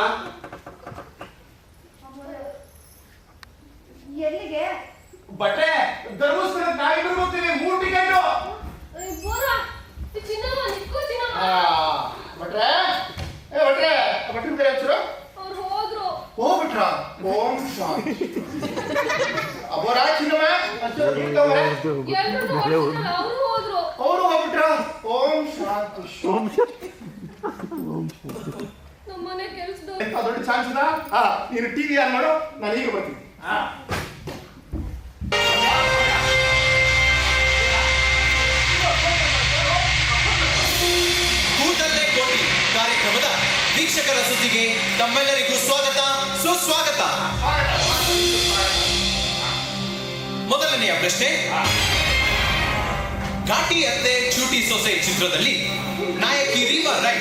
[SPEAKER 6] ಎಲ್ಲಿಗೆ?
[SPEAKER 4] ಬಟ್ಟೆ ಧರ್ಮಸ್ಥಳ ನಾವಿಬ್ಬರು ಹೋಗ್ತೀವಿ. 3 ಟಿಕೆಟ್.
[SPEAKER 3] ಬೋರಾ ಚಿನ್ನಮ್ಮ ನಿಕ್ಕೋ ಚಿನ್ನಮ್ಮ.
[SPEAKER 4] ಬಟ್ರೆ ಬಟ್ರೆ ಬಟ್ರೆ ಬೇರೆ ಹೆಸರು
[SPEAKER 3] ಅವ್ರು ಹೋದ್ರು.
[SPEAKER 4] ಹೋಗ್ಬಿಟ್ರ? ಓಂ ಶಾಂತಿ. ಅವರ ಚಿನ್ನಮ್ಮ ಅವರು ಹೋಗ್ಬಿಟ್ರ? ಓಂ ಶಾಂತಿ.
[SPEAKER 3] ನಮ್ಮನೆ ಕೆಲಸದವ್ರು
[SPEAKER 4] ದೊಡ್ಡ ಚಾನ್ಸ್ ಇದ. ನೀನು ಟಿವಿ ಆನ್ ಮಾಡು, ನಾನು ಈಗ ಬರ್ತೀನಿ.
[SPEAKER 2] ಕೂತಲ್ಲೇ ಕೋಟಿ ಕಾರ್ಯಕ್ರಮದ ವೀಕ್ಷಕರ ಸುದ್ದಿಗೆ ತಮ್ಮೆಲ್ಲರಿಗೂ ಸ್ವಾಗತ, ಸುಸ್ವಾಗತ. ಮೊದಲನೆಯ ಪ್ರಶ್ನೆ, ಘಾಟಿ ಅತ್ತೆ ಚೂಟಿ ಸೊಸೆ ಚಿತ್ರದಲ್ಲಿ ನಾಯಕಿ ರೀವಾ ರೈ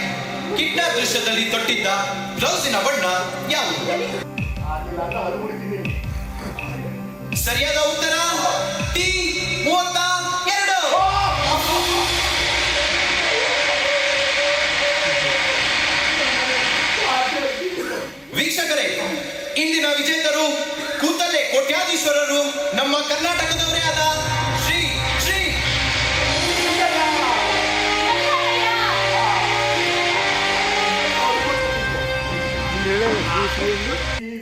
[SPEAKER 2] ಕಿಟ್ಟ ದೃಶ್ಯದಲ್ಲಿ ತೊಟ್ಟಿದ್ದ ಬ್ಲೌಸಿನ ಬಣ್ಣ ಯಾವುದು? ಸರಿಯಾದ ಉತ್ತರ ಟಿ 32. ವೀಕ್ಷಕರೇ, ಇಂದಿನ ವಿಜೇತರು ಕೂತಲ್ಲೇ ಕೋಟ್ಯಾಧೀಶ್ವರರು, ನಮ್ಮ ಕರ್ನಾಟಕದವರೇ ಆದ ಶ್ರೀ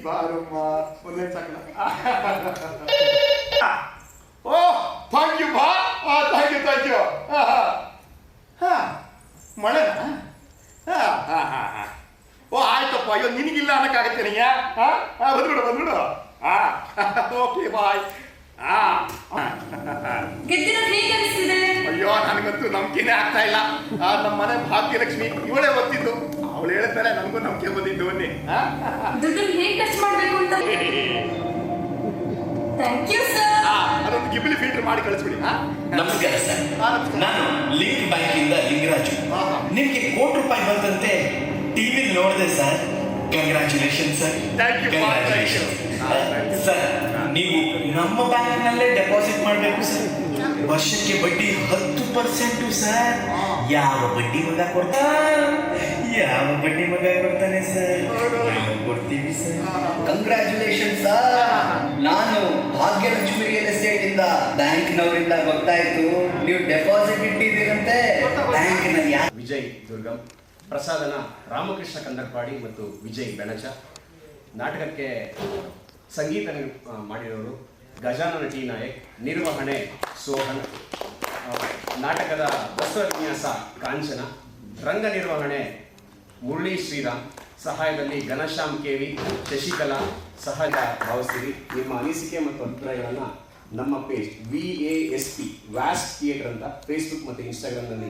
[SPEAKER 4] ಬಾರಮ್ಮ ಒಂದೇ ಸಾಕಲ್ಲ. ಓ ಥ್ಯಾಂಕ್ ಯು ಬಾ. ಥ್ಯಾಂಕ್ ಯು ಮಳೆನಾ? ಓ ಆಯ್ತಪ್ಪ. ಅಯ್ಯೋ ನಿನಗಿಲ್ಲ ಅನ್ನಕ್ಕಾಗತ್ತೆ ನನಗೆ. ಬಂದ್ಬಿಡು. Okay bye. ಅಯ್ಯೋ ನನಗಂತೂ ನಂಬಿಕೆನೇ ಆಗ್ತಾ ಇಲ್ಲ. ನಮ್ಮ ಮನೆ ಭಾಗ್ಯಲಕ್ಷ್ಮಿ ಇವಳೇ ಗೊತ್ತಿದ್ದು. ಅವಳು ಹೇಳ್ತಾರೆ, ನನಗೂ ನಂಬಿಕೆ ಬಂದಿದ್ದು. ಬನ್ನಿ. ಅದೊಂದು ಗಿಬ್ಲಿ ಫಿಲ್ಟರ್ ಮಾಡಿ ಕಳಿಸ್ಬಿಡಿ.
[SPEAKER 2] ನಮಸ್ಕಾರ ಸರ್, ನಾನು ಲಿಂಕ್ ಬ್ಯಾಂಕ್ ಇಂದ ಲಿಂಗರಾಜು. ನಿಮ್ಗೆ ₹1 ಬಂದಂತೆ ಟಿವಿ ನೋಡಿದೆ ಸರ್. Congratulation sir. ಸರ್, ನೀವು ನಮ್ಮ ಬ್ಯಾಂಕ್ ನಲ್ಲೇ ಡೆಪಾಸಿಟ್ ಮಾಡಬೇಕು ಸರ್. ವರ್ಷಕ್ಕೆ ಬಡ್ಡಿ 10% ಸರ್. ಯಾವ ಬಡ್ಡಿ ಮಗ ಕೊಡ್ತಾನೆ ಸರ್? ಕೊಡ್ತೀವಿ ಸರ್.
[SPEAKER 11] Congratulation sir. ನಾನು ಭಾಗ್ಯಲಕ್ಷ್ಮಿ ರಿಯಲ್ ಎಸ್ಟೇಟ್ ಇಂದ ಬ್ಯಾಂಕ್ನವರಿಂದ ಗೊತ್ತಾಯ್ತು ನೀವು ಡೆಪಾಸಿಟ್ ಇಟ್ಟಿದ್ದೀರಂತೆ ಬ್ಯಾಂಕ್ನಲ್ಲಿ.
[SPEAKER 9] ವಿಜಯ್ ದುರ್ಗಂ, ಪ್ರಸಾದನ ರಾಮಕೃಷ್ಣ ಕಂದರ್ಪಾಡಿ ಮತ್ತು ವಿಜಯ್ ಬೆಣಚ. ನಾಟಕಕ್ಕೆ ಸಂಗೀತ ಮಾಡಿರೋರು ಗಜಾನನ ಟಿ ನಾಯಕ್, ನಿರ್ವಹಣೆ ಸೋಹನ್, ನಾಟಕದ ವಸ್ತ್ರ ವಿನ್ಯಾಸ ಕಾಂಚನ, ರಂಗ ನಿರ್ವಹಣೆ ಮುರಳಿ ಶ್ರೀರಾಮ್, ಸಹಾಯದಲ್ಲಿ ಘನಶ್ಯಾಮ್ ಕೆವಿ, ಶಶಿಕಲಾ, ಸಹಜ ಭಾವಸ್ತಿರಿ. ನಿಮ್ಮ ಅನಿಸಿಕೆ ಮತ್ತು ಅಭಿಪ್ರಾಯಗಳನ್ನು ನಮ್ಮ ಪೇಜ್ VASP ವ್ಯಾಸ್ಟ್ ಥಿಯೇಟರ್ ಅಂತ ಫೇಸ್ಬುಕ್ ಮತ್ತು ಇನ್ಸ್ಟಾಗ್ರಾಮ್ನಲ್ಲಿ